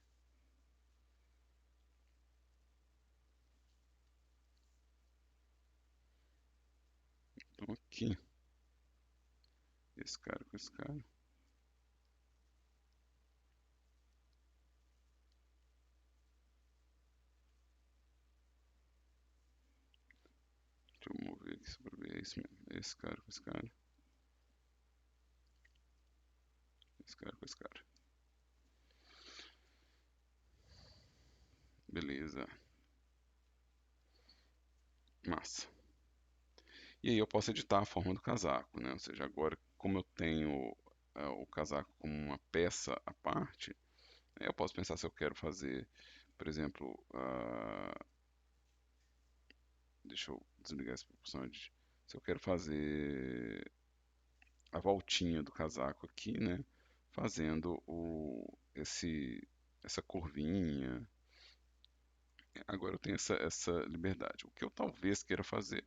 Então aqui, esse cara com esse cara. Deixa eu mover aqui só para ver, é isso mesmo. Esse cara com esse cara. Esse cara com esse cara. Beleza. Massa. E aí eu posso editar a forma do casaco, né? Ou seja, agora como eu tenho o casaco como uma peça à parte, eu posso pensar se eu quero fazer, por exemplo, deixa eu desligar essa proporção de, se eu quero fazer a voltinha do casaco aqui, né? Fazendo essa curvinha. Agora eu tenho essa liberdade. O que eu talvez queira fazer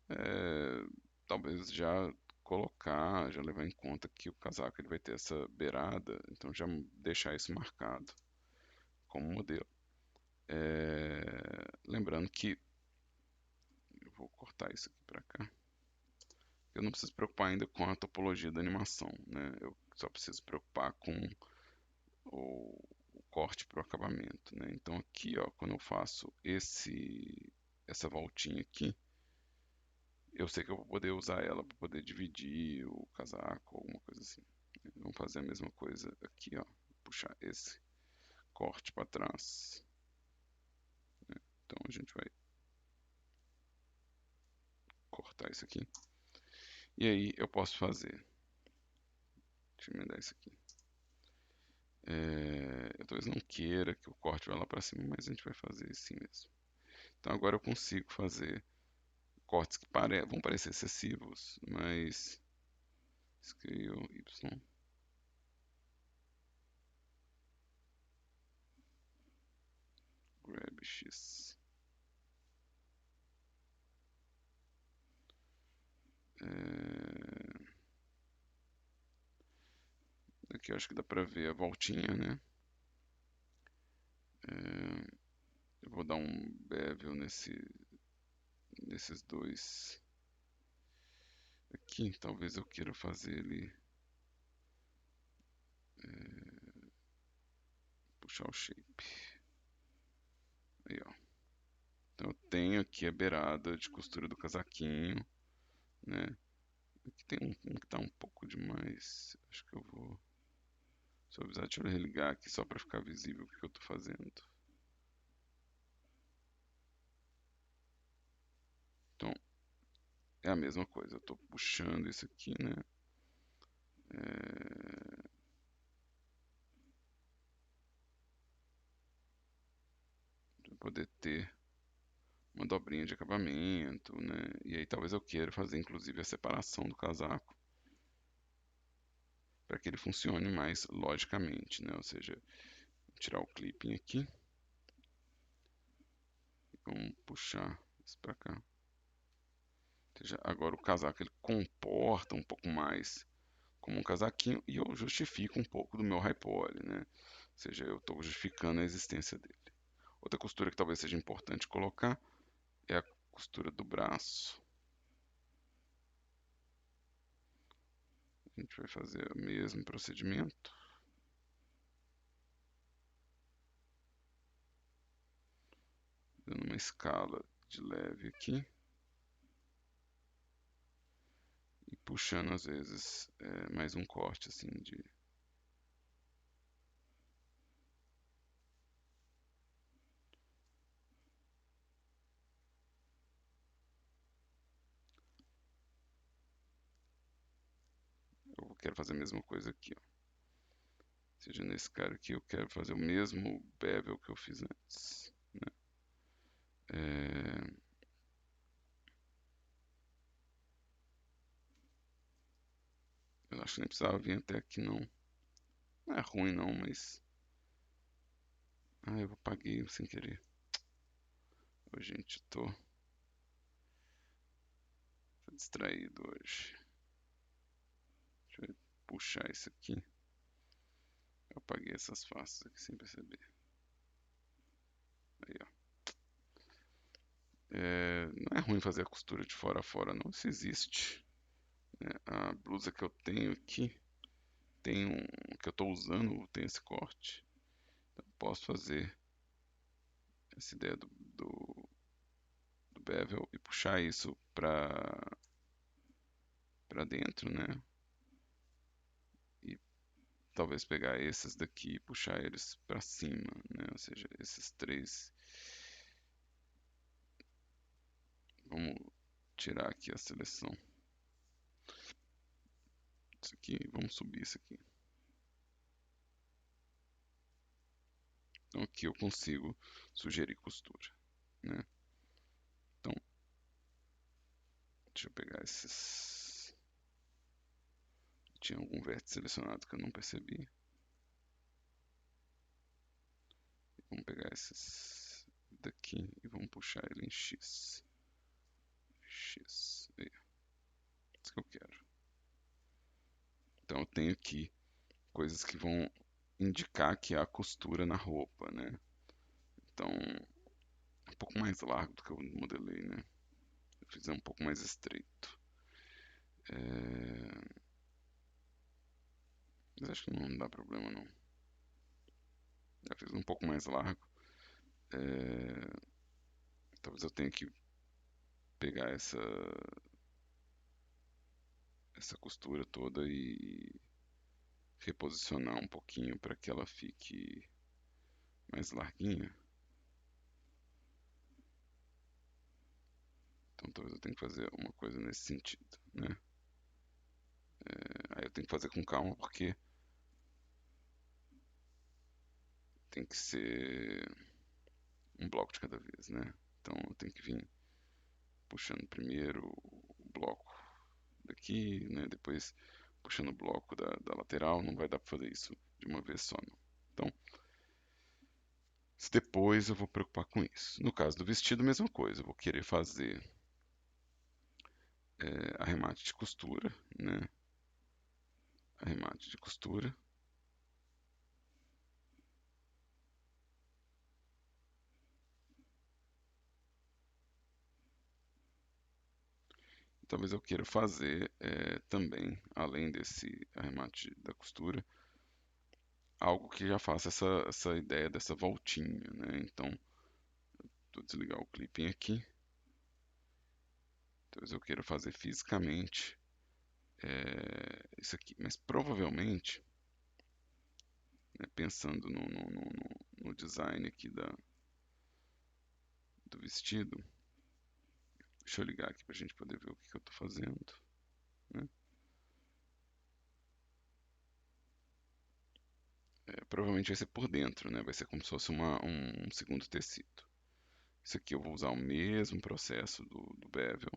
é, talvez já colocar, já levar em conta que o casaco ele vai ter essa beirada, então já deixar isso marcado como modelo. Lembrando que eu vou cortar isso aqui para cá. Eu não preciso preocupar ainda com a topologia da animação, né? Eu só preciso preocupar com o corte para o acabamento, né? Então aqui, ó, quando eu faço essa voltinha aqui, eu sei que eu vou poder usar ela para poder dividir o casaco, alguma coisa assim. Vamos fazer a mesma coisa aqui, ó. Puxar esse corte para trás. Então a gente vai cortar isso aqui. E aí eu posso fazer. Deixa eu emendar isso aqui. Eu talvez não queira que o corte vá lá para cima, mas a gente vai fazer assim mesmo. Então agora eu consigo fazer cortes que vão parecer excessivos, mas scale Y. grab X. Aqui eu acho que dá pra ver a voltinha, né? Eu vou dar um bevel nesses dois aqui. Talvez eu queira fazer ele puxar o shape. Aí, ó. Então eu tenho aqui a beirada de costura do casaquinho, né? Aqui tem um que tá um pouco demais. Acho que eu vou suavizar. Deixa eu religar aqui só para ficar visível o que eu tô fazendo. Então, é a mesma coisa. Eu tô puxando isso aqui, né? Para poder ter uma dobrinha de acabamento, né? E aí talvez eu queira fazer inclusive a separação do casaco para que ele funcione mais logicamente, né? Ou seja, tirar o clipping aqui e vamos puxar isso para cá. Ou seja, agora o casaco ele comporta um pouco mais como um casaquinho e eu justifico um pouco do meu high poly, né? Ou seja, eu estou justificando a existência dele. Outra costura que talvez seja importante colocar é a costura do braço. A gente vai fazer o mesmo procedimento. Dando uma escala de leve aqui. E puxando às vezes mais um corte assim de... Eu quero fazer a mesma coisa aqui, ó. Ou seja, nesse cara aqui eu quero fazer o mesmo bevel que eu fiz antes, né? Eu acho que nem precisava vir até aqui não. Não é ruim não, mas... Ah, eu apaguei sem querer. Ô, gente, tô distraído hoje. Deixa eu puxar isso aqui. Eu apaguei essas faces aqui sem perceber. Aí, ó. Não é ruim fazer a costura de fora a fora, não. Isso existe, né? A blusa que eu tenho aqui tem que eu estou usando tem esse corte. Então, posso fazer essa ideia do bevel e puxar isso para dentro, né? E talvez pegar esses daqui e puxar eles para cima, né? Ou seja, esses três. Vamos tirar aqui a seleção. Isso aqui, vamos subir isso aqui. Então aqui eu consigo sugerir costura, né? Então, deixa eu pegar esses. Tinha algum vértice selecionado que eu não percebi. Vamos pegar esses daqui e vamos puxar ele em X. X. Aí. Isso que eu quero. Então eu tenho aqui coisas que vão indicar que há costura na roupa, né? Então, um pouco mais largo do que eu modelei, né? Eu fiz um pouco mais estreito. Mas acho que não dá problema não. Eu fiz um pouco mais largo. Talvez eu tenha que pegar essa costura toda e reposicionar um pouquinho para que ela fique mais larguinha. Então talvez eu tenha que fazer uma coisa nesse sentido, né? Aí eu tenho que fazer com calma porque tem que ser um bloco de cada vez, né? Então eu tenho que vir puxando primeiro o bloco daqui, né? Depois puxando o bloco da lateral. Não vai dar para fazer isso de uma vez só, não. Então Depois eu vou preocupar com isso. No caso do vestido, mesma coisa. Eu vou querer fazer arremate de costura, né? Arremate de costura. Talvez eu queira fazer também, além desse arremate da costura, algo que já faça essa ideia dessa voltinha, né? Então, vou desligar o clipping aqui. Talvez eu queira fazer fisicamente isso aqui, mas provavelmente, né, pensando no design aqui do vestido, deixa eu ligar aqui para a gente poder ver o que eu estou fazendo, né? Provavelmente vai ser por dentro, né? Vai ser como se fosse um segundo tecido. Isso aqui eu vou usar o mesmo processo do bevel,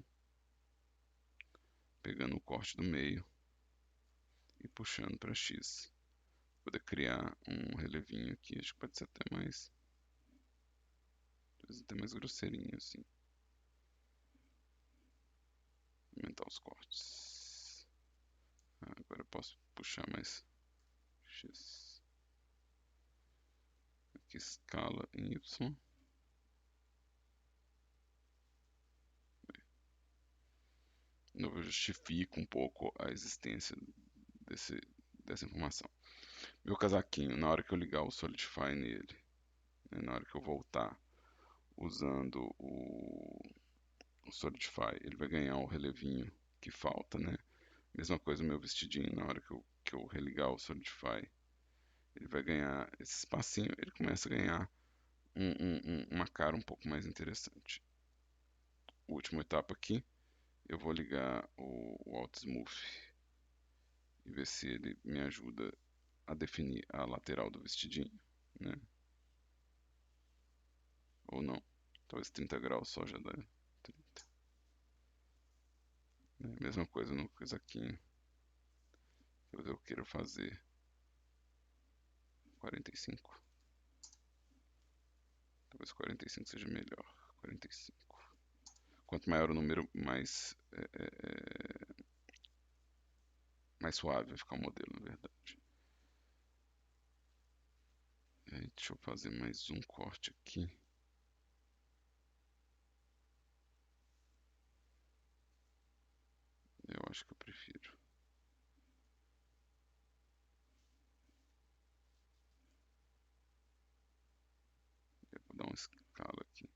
pegando o corte do meio e puxando para X. Vou poder criar um relevinho aqui, acho que pode ser até mais grosseirinho assim. Aumentar os cortes. Agora eu posso puxar mais X. Aqui escala em Y. De novo eu justifico um pouco a existência dessa informação. Meu casaquinho, na hora que eu ligar o Solidify nele, né, na hora que eu voltar usando o Solidify, ele vai ganhar o relevinho que falta, né? Mesma coisa o meu vestidinho, na hora que eu religar o Solidify, ele vai ganhar esse espacinho, ele começa a ganhar uma cara um pouco mais interessante. Última etapa aqui, eu vou ligar o Alt Smooth e ver se ele me ajuda a definir a lateral do vestidinho, né? Ou não. Talvez 30 graus só já dá 30. Né? Mesma coisa no casaquinho. Talvez eu queira fazer 45. Talvez 45 seja melhor. 45. Quanto maior o número, mais suave vai ficar o modelo, na verdade. Deixa eu fazer mais um corte aqui. Eu acho que eu prefiro. Eu vou dar uma escala aqui.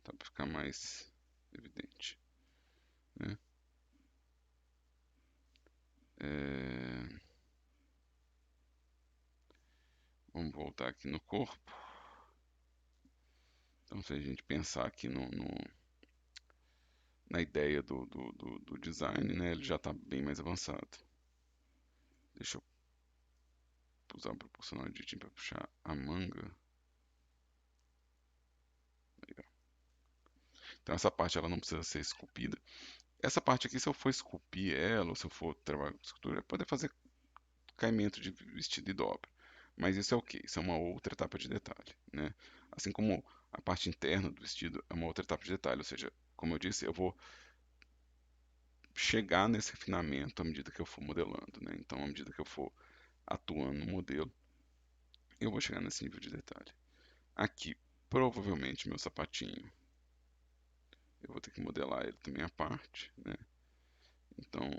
Tá para ficar mais evidente, né? Vamos voltar aqui no corpo. Então, se a gente pensar aqui na ideia do design, né, ele já está bem mais avançado. Deixa eu usar o proporcional editing para puxar a manga. Legal. Então essa parte ela não precisa ser esculpida. Essa parte aqui, se eu for esculpir ela, ou se eu for trabalhar com escultura, eu poder fazer caimento de vestido e dobra. Mas isso é o quê? Isso é uma outra etapa de detalhe, né? Assim como a parte interna do vestido é uma outra etapa de detalhe, ou seja, como eu disse, eu vou chegar nesse refinamento à medida que eu for modelando, né? Então, à medida que eu for atuando no modelo, eu vou chegar nesse nível de detalhe. Aqui, provavelmente, meu sapatinho, eu vou ter que modelar ele também à parte, né? Então,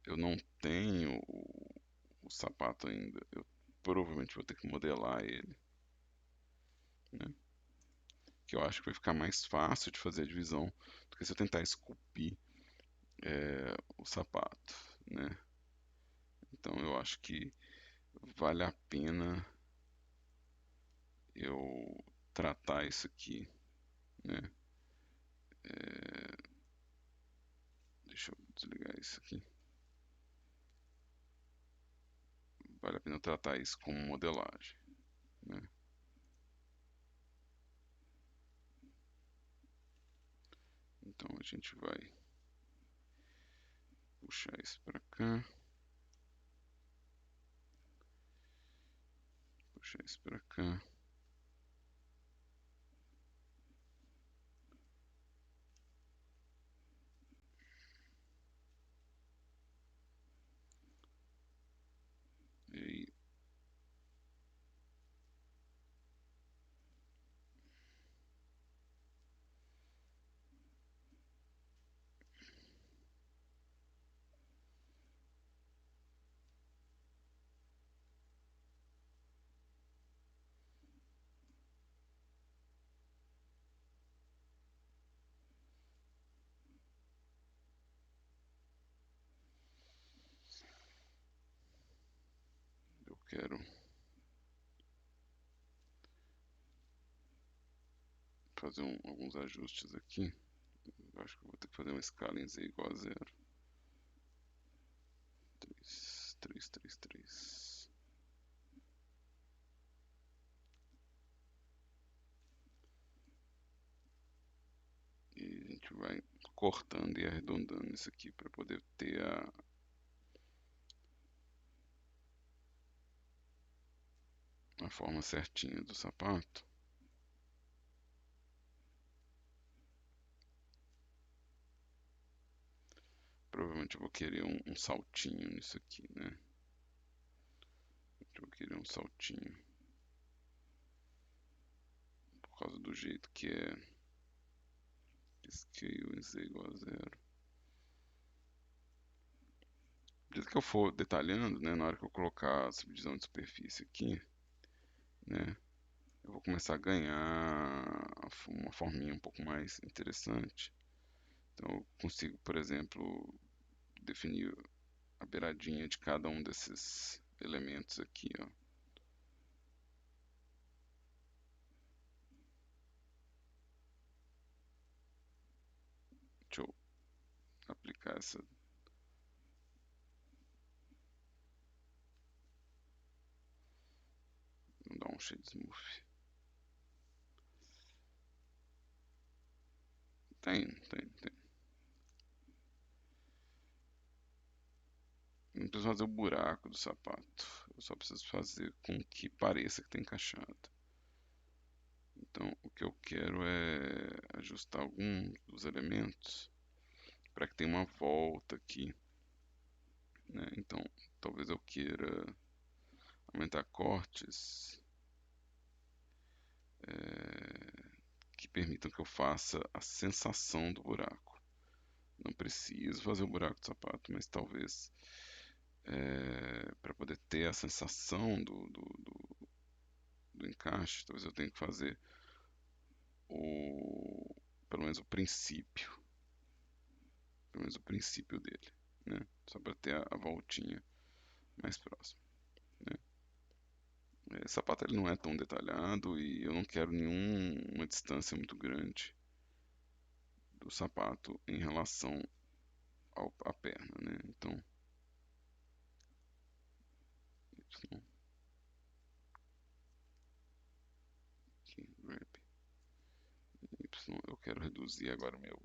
eu não tenho o sapato ainda, eu provavelmente vou ter que modelar ele, né? Que eu acho que vai ficar mais fácil de fazer a divisão do que se eu tentar esculpir o sapato, né? Então eu acho que vale a pena eu tratar isso aqui, né? Deixa eu desligar isso aqui. Vale a pena eu tratar isso como modelagem, né? Então a gente vai puxar isso para cá, Puxar isso pra cá. E eu quero fazer alguns ajustes aqui. Eu acho que eu vou ter que fazer uma escala em Z igual a 0. 3, 3, 3, 3. E a gente vai cortando e arredondando isso aqui para poder ter a forma certinha do sapato. Provavelmente eu vou querer um saltinho nisso aqui, né? Eu vou querer um saltinho. Por causa do jeito que é scale em Z igual a 0. À medida que eu for detalhando, né, na hora que eu colocar a subdivisão de superfície aqui, né, eu vou começar a ganhar uma forminha um pouco mais interessante. Então eu consigo, por exemplo, definir a beiradinha de cada um desses elementos aqui, ó. Deixa eu aplicar essa. Vou dar um shade smooth. Tem. Não preciso fazer o buraco do sapato. Eu só preciso fazer com que pareça que está encaixado. Então, o que eu quero é ajustar alguns dos elementos para que tenha uma volta aqui, né? Então, talvez eu queira aumentar cortes que permitam que eu faça a sensação do buraco. Não preciso fazer o buraco do sapato, mas talvez para poder ter a sensação do encaixe, talvez eu tenha que fazer pelo menos o princípio, dele, né? Só para ter a voltinha mais próxima, né? Esse sapato ele não é tão detalhado e eu não quero nenhuma distância muito grande do sapato em relação à perna, né? Então, Y, aqui, wrap, Y, eu quero reduzir agora meu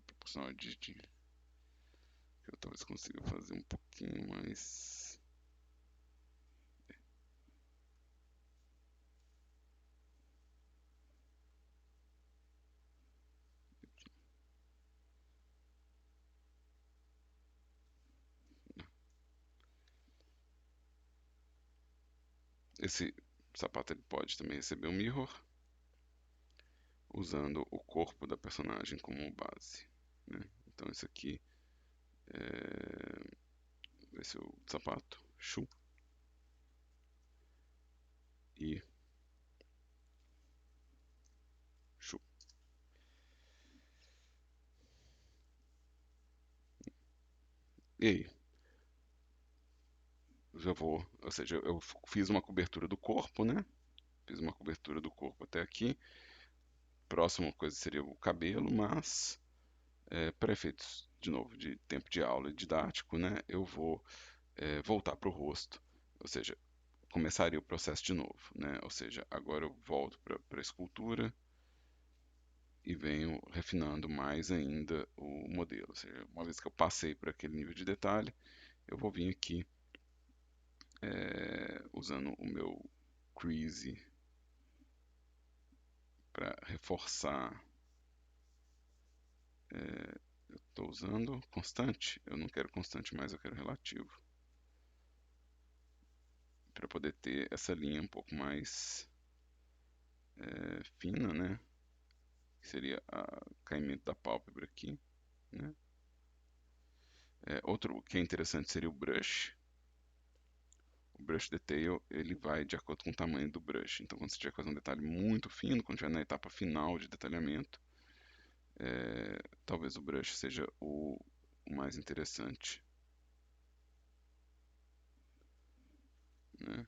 proporcional de que eu talvez consiga fazer um pouquinho mais. Esse sapato ele pode também receber um mirror, usando o corpo da personagem como base, né? Então esse aqui vai ser o sapato, Shu, e Shu. E aí, já vou, ou seja, eu fiz uma cobertura do corpo, né? Fiz uma cobertura do corpo até aqui. Próxima coisa seria o cabelo, mas para efeitos, de novo, de tempo de aula e didático, né? Eu vou voltar para o rosto, ou seja, começaria o processo de novo, né? Ou seja, agora eu volto para a escultura e venho refinando mais ainda o modelo. Ou seja, uma vez que eu passei por aquele nível de detalhe, eu vou vir aqui usando o meu crease para reforçar. Eu estou usando constante, eu não quero constante mais, eu quero relativo, para poder ter essa linha um pouco mais fina, né? Que seria o caimento da pálpebra aqui, né? Outro que é interessante seria o brush. O brush detail, ele vai de acordo com o tamanho do brush. Então, quando você tiver que fazer um detalhe muito fino, quando estiver na etapa final de detalhamento, talvez o brush seja o mais interessante, né?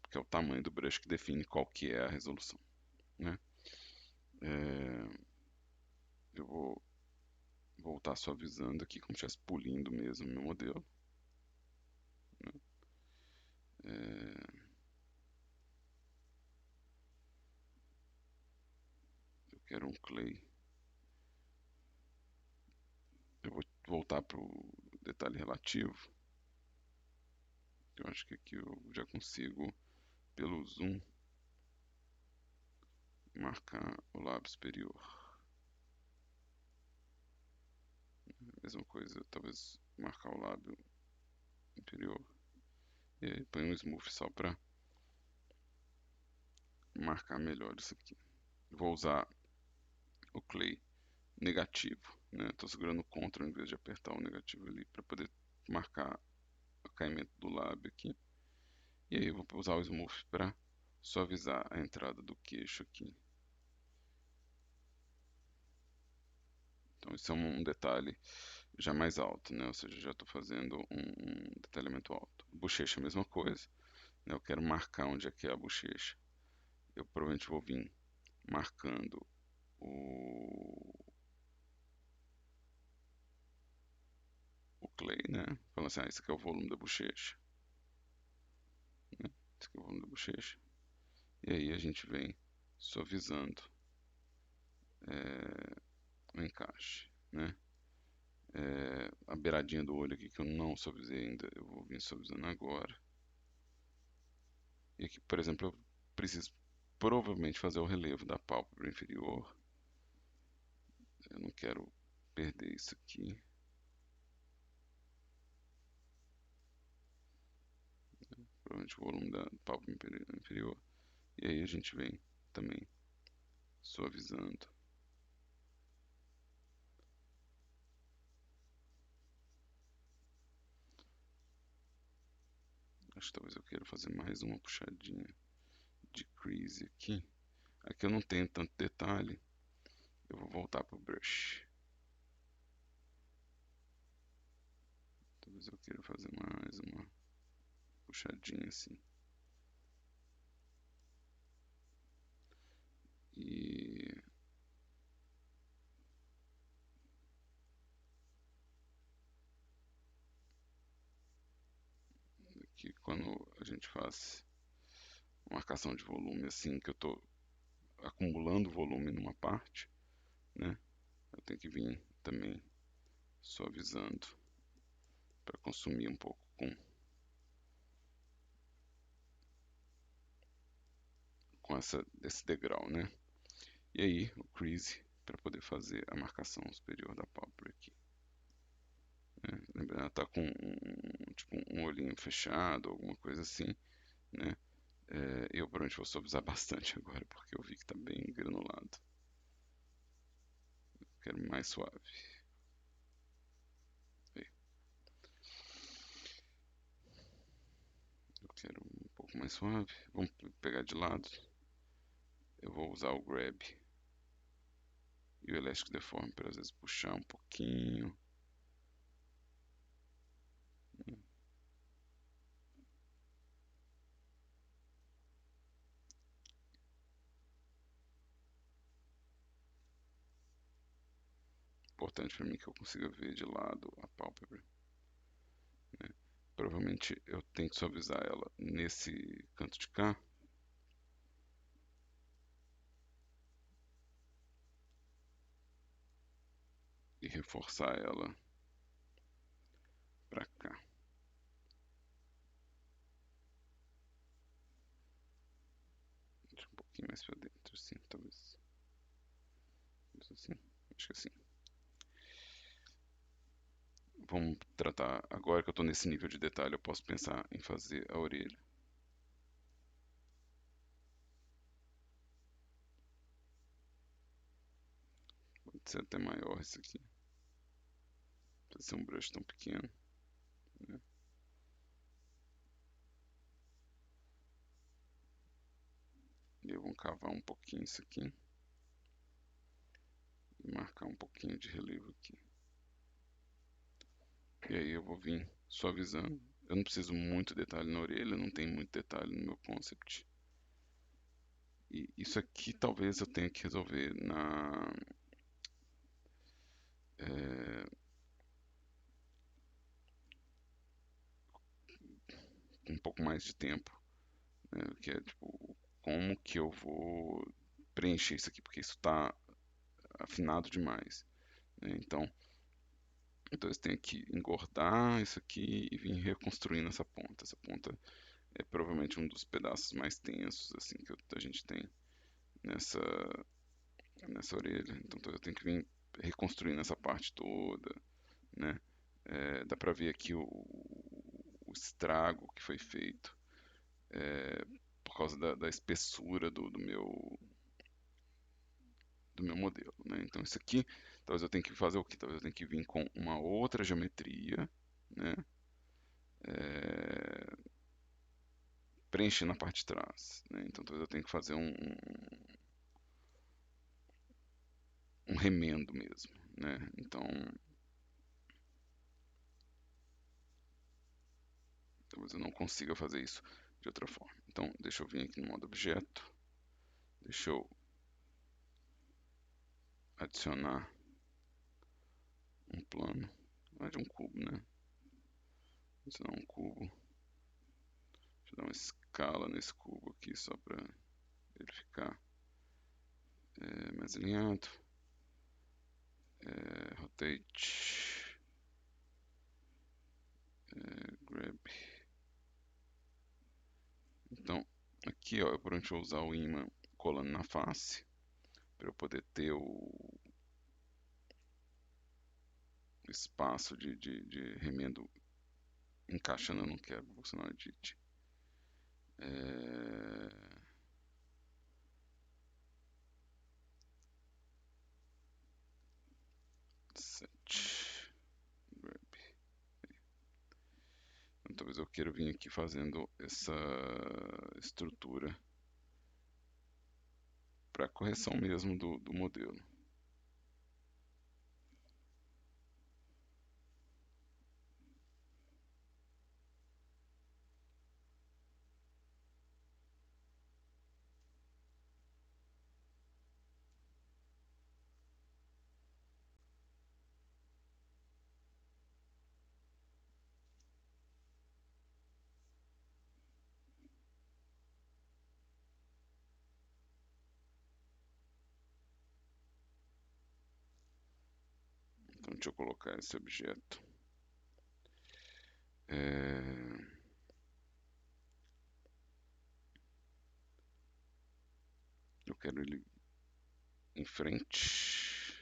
Porque é o tamanho do brush que define qual que é a resolução, né? Eu vou voltar suavizando aqui, como se estivesse polindo mesmo o meu modelo, né? Eu quero um clay. Eu vou voltar para o detalhe relativo. Eu acho que aqui eu já consigo, pelo zoom, marcar o lábio superior. Mesma coisa, talvez marcar o lábio inferior. E aí põe um smooth só para marcar melhor isso aqui. Vou usar o clay negativo, né? Estou segurando o Ctrl em vez de apertar o negativo ali para poder marcar o caimento do lábio aqui. E aí eu vou usar o smooth para suavizar a entrada do queixo aqui. Então esse é um detalhe já mais alto, né? Ou seja, já estou fazendo um detalhamento alto. Bochecha, a mesma coisa, né? Eu quero marcar onde é que é a bochecha. Eu provavelmente vou vir marcando o clay, né? Falando assim, esse aqui é o volume da bochecha, né? Esse aqui é o volume da bochecha. E aí a gente vem suavizando o encaixe, né? A beiradinha do olho aqui que eu não suavizei ainda, eu vou vir suavizando agora. E aqui, por exemplo, eu preciso provavelmente fazer o relevo da pálpebra inferior. Eu não quero perder isso aqui. Provavelmente o volume da pálpebra inferior. E aí a gente vem também suavizando. Acho que talvez eu queira fazer mais uma puxadinha de crease aqui. Aqui eu não tenho tanto detalhe. Eu vou voltar para o brush. Talvez eu queira fazer mais uma puxadinha assim. E aqui quando a gente faz marcação de volume assim, que eu estou acumulando volume numa parte, né? Eu tenho que vir também suavizando para consumir um pouco com esse degrau, né? E aí o crease para poder fazer a marcação superior da pálpebra aqui, né? Lembrando, ela tá com tipo um olhinho fechado, alguma coisa assim, né? Eu provavelmente vou suavizar bastante agora porque eu vi que está bem granulado. Eu quero mais suave. Aí. Eu quero um pouco mais suave. Vamos pegar de lado. Eu vou usar o grab e o elástico deforme para às vezes puxar um pouquinho. Importante para mim que eu consiga ver de lado a pálpebra, né? Provavelmente eu tenho que suavizar ela nesse canto de cá. reforçar ela para cá. Deixa um pouquinho mais para dentro, assim, talvez. Assim, acho que assim. Vamos tratar, agora que eu estou nesse nível de detalhe, eu posso pensar em fazer a orelha. Pode ser até maior isso aqui. Pode ser um brush tão pequeno, né? E eu vou cavar um pouquinho isso aqui. E marcar um pouquinho de relevo aqui. E aí eu vou vir suavizando. Eu não preciso muito detalhe na orelha, não tem muito detalhe no meu concept. E isso aqui talvez eu tenha que resolver um pouco mais de tempo, né? Que é tipo, como que eu vou preencher isso aqui, porque isso está afinado demais, né? Então eu tenho que engordar isso aqui e vir reconstruindo essa ponta. Essa ponta é provavelmente um dos pedaços mais tensos assim que a gente tem nessa orelha. Então eu tenho que vir reconstruindo essa parte toda, né? Dá para ver aqui o estrago que foi feito por causa da espessura do meu modelo, né? Então isso aqui, talvez eu tenha que fazer o quê? Talvez eu tenha que vir com uma outra geometria, né? É, preenchendo a parte de trás, né? Então talvez eu tenha que fazer um remendo mesmo, né? Então talvez eu não consiga fazer isso de outra forma. Então deixa eu vir aqui no modo objeto, deixa eu adicionar um plano, mais de um cubo, né? Adicionar um cubo, deixa eu dar uma escala nesse cubo aqui só para ele ficar mais alinhado. Rotate, grab. Então, aqui ó, eu provavelmente vou usar o imã colando na face para eu poder ter o espaço de remendo encaixando. Eu não quero, vou funcionar o edit. É... Set. Grab. Então, talvez eu queira vir aqui fazendo essa estrutura para correção mesmo do modelo. Então deixa eu colocar esse objeto. Eu quero ele em frente.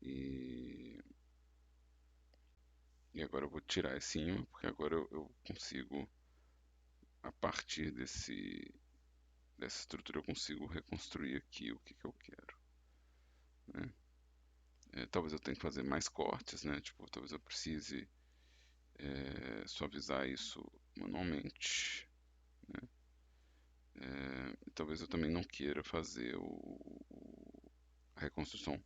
E, e agora eu vou tirar esse imã, porque agora eu consigo, a partir dessa estrutura, eu consigo reconstruir aqui o que eu quero, né? Talvez eu tenha que fazer mais cortes, né? Tipo, talvez eu precise suavizar isso manualmente, né? Talvez eu também não queira fazer a reconstrução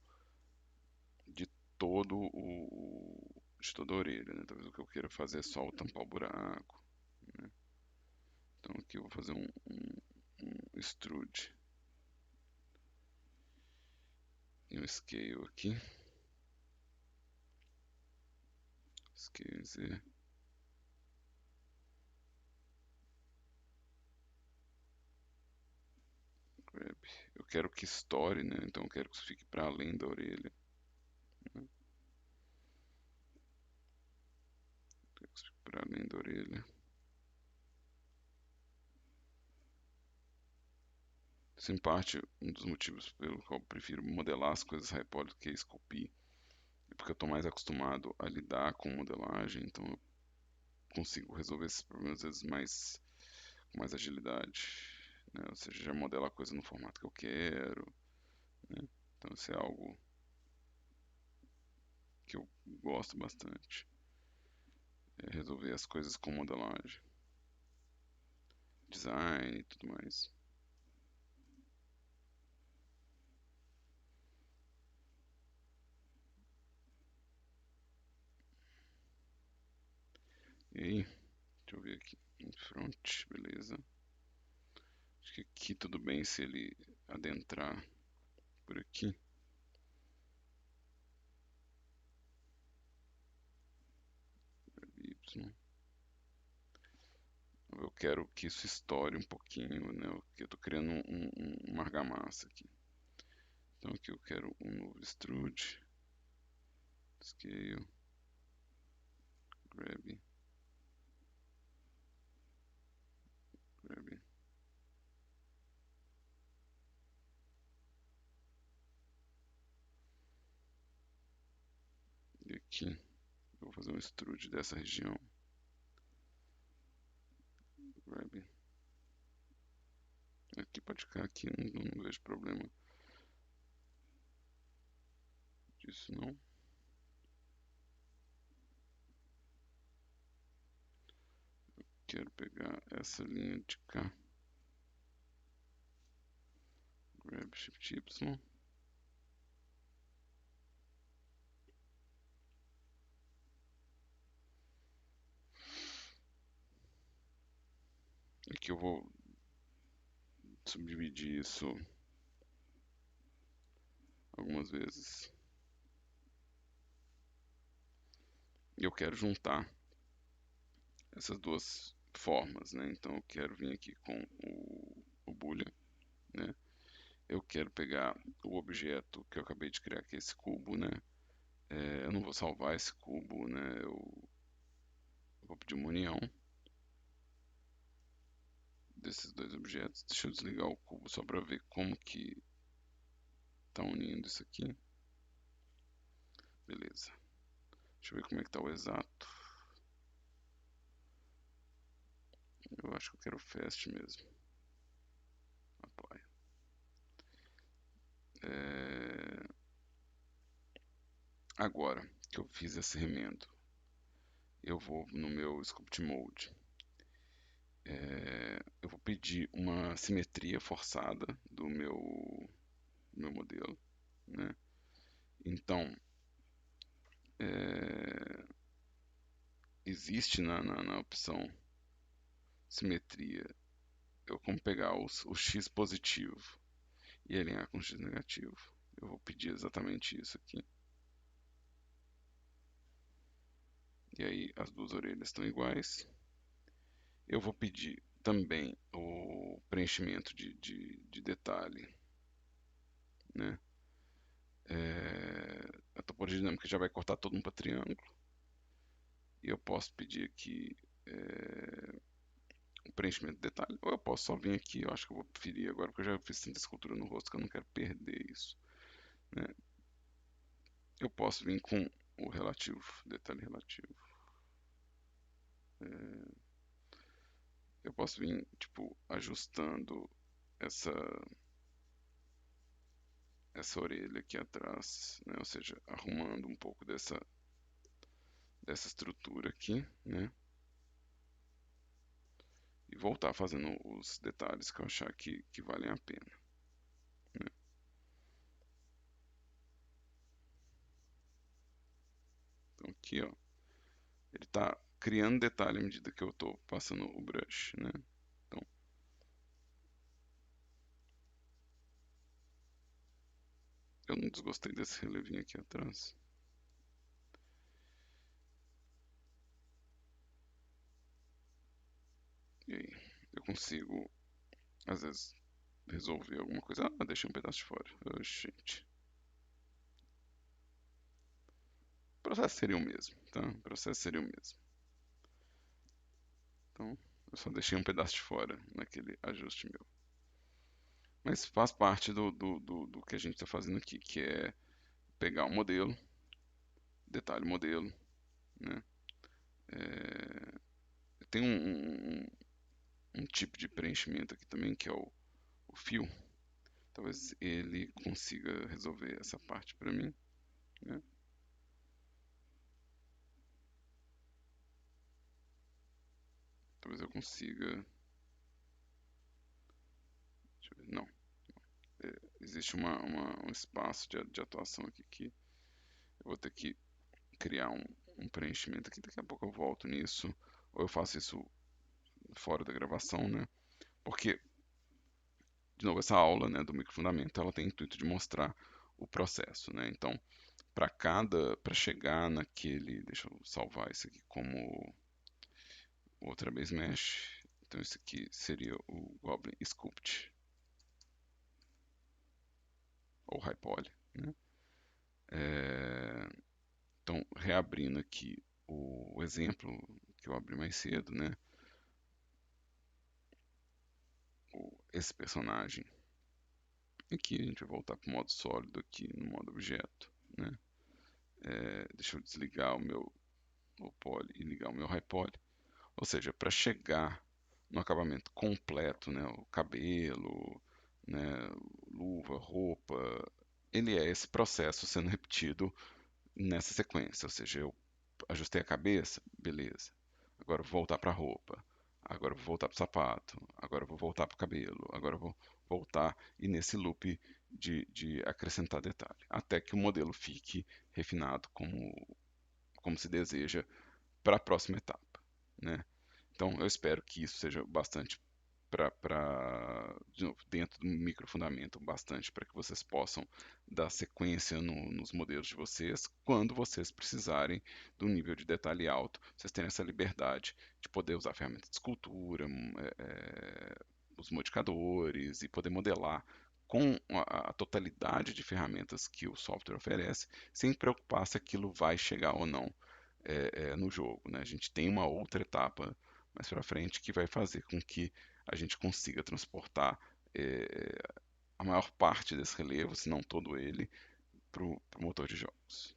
de todo de toda a orelha, né? Talvez o que eu queira fazer é só o tampar o buraco, né? Então aqui eu vou fazer um extrude e um scale aqui, scale Z, grab. Eu quero que estoure, né? Então eu quero que isso fique para além da orelha. Né? Quero que isso fique para além da orelha. Isso, em parte, um dos motivos pelo qual eu prefiro modelar as coisas Hypod do que esculpir. É porque eu estou mais acostumado a lidar com modelagem, então eu consigo resolver esses problemas às vezes com mais agilidade. Né? Ou seja, já modela a coisa no formato que eu quero. Né? Então isso é algo que eu gosto bastante. É resolver as coisas com modelagem, design e tudo mais. E aí, deixa eu ver aqui. Em front, beleza. Acho que aqui tudo bem se ele adentrar por aqui. Y. Eu quero que isso estoure um pouquinho, né? Porque eu estou criando uma argamassa aqui. Então aqui eu quero um novo extrude, scale, grab, grab. E aqui eu vou fazer um extrude dessa região, grab. Aqui pode ficar aqui, não vejo problema disso não. Quero pegar essa linha de cá, grab shift Y. Aqui eu vou subdividir isso algumas vezes. E eu quero juntar essas duas formas, né? Então eu quero vir aqui com o boolean, né? Eu quero pegar o objeto que eu acabei de criar, que é esse cubo, né? Eu não vou salvar esse cubo, né? Eu vou pedir uma união desses dois objetos. Deixa eu desligar o cubo só para ver como que está unindo isso aqui. Beleza. Deixa eu ver como é que está o exato. Eu acho que eu quero fast mesmo. Apply. Agora que eu fiz esse remendo, eu vou no meu Sculpt Mode. Eu vou pedir uma simetria forçada do meu modelo, né? Então, é, existe na opção simetria, eu como pegar o x positivo e alinhar com o x negativo. Eu vou pedir exatamente isso aqui. E aí as duas orelhas estão iguais. Eu vou pedir também o preenchimento de detalhe, né? A topologia dinâmica já vai cortar todo mundo para triângulo. E eu posso pedir aqui o preenchimento de detalhe. Ou eu posso só vir aqui, eu acho que eu vou preferir agora, porque eu já fiz tanta escultura no rosto que eu não quero perder isso, né? Eu posso vir com o relativo, detalhe relativo. Eu posso vir, tipo, ajustando essa, essa orelha aqui atrás, né? Ou seja, arrumando um pouco dessa estrutura aqui, né? E voltar fazendo os detalhes que eu achar que valem a pena, né? Então aqui, ó, ele está criando detalhe à medida que eu estou passando o brush, né? Então, eu não desgostei desse relevinho aqui atrás. E aí, eu consigo, às vezes, resolver alguma coisa. Ah, deixei um pedaço de fora. Oh, gente. O processo seria o mesmo, tá? O processo seria o mesmo. Então, eu só deixei um pedaço de fora naquele ajuste meu. Mas faz parte do que a gente está fazendo aqui, que é pegar um modelo, detalhe modelo, né? É, tem um tipo de preenchimento aqui também, que é o fill. Talvez ele consiga resolver essa parte para mim, né? Talvez eu consiga. Deixa eu ver. Não. Existe um espaço de atuação aqui que eu vou ter que criar um preenchimento aqui. Daqui a pouco eu volto nisso. Ou eu faço isso fora da gravação, né? Porque, de novo, essa aula, né, do microfundamento, ela tem o intuito de mostrar o processo, né? Então, para chegar naquele, deixa eu salvar isso aqui como outra vez mesh. Então, isso aqui seria o Goblin Sculpt ou High Poly, né? É, então, reabrindo aqui o exemplo que eu abri mais cedo, né? Esse personagem. Aqui a gente vai voltar para o modo sólido aqui no modo objeto, né? Deixa eu desligar o poly e ligar o meu high poly. Ou seja, para chegar no acabamento completo, né? O cabelo, né? Luva, roupa, ele é esse processo sendo repetido nessa sequência. Ou seja, eu ajustei a cabeça, beleza. Agora eu vou voltar para a roupa. Agora eu vou voltar para o sapato. Agora eu vou voltar para o cabelo. Agora eu vou voltar e nesse loop de acrescentar detalhe. Até que o modelo fique refinado como se deseja para a próxima etapa, né? Então eu espero que isso seja bastante de novo, dentro do microfundamento, bastante para que vocês possam dar sequência nos modelos de vocês, quando vocês precisarem de um nível de detalhe alto, vocês terem essa liberdade de poder usar ferramentas de escultura, os modificadores e poder modelar com a totalidade de ferramentas que o software oferece, sem preocupar se aquilo vai chegar ou não no jogo, né? A gente tem uma outra etapa mais para frente que vai fazer com que a gente consiga transportar a maior parte desse relevo, se não todo ele, para o motor de jogos.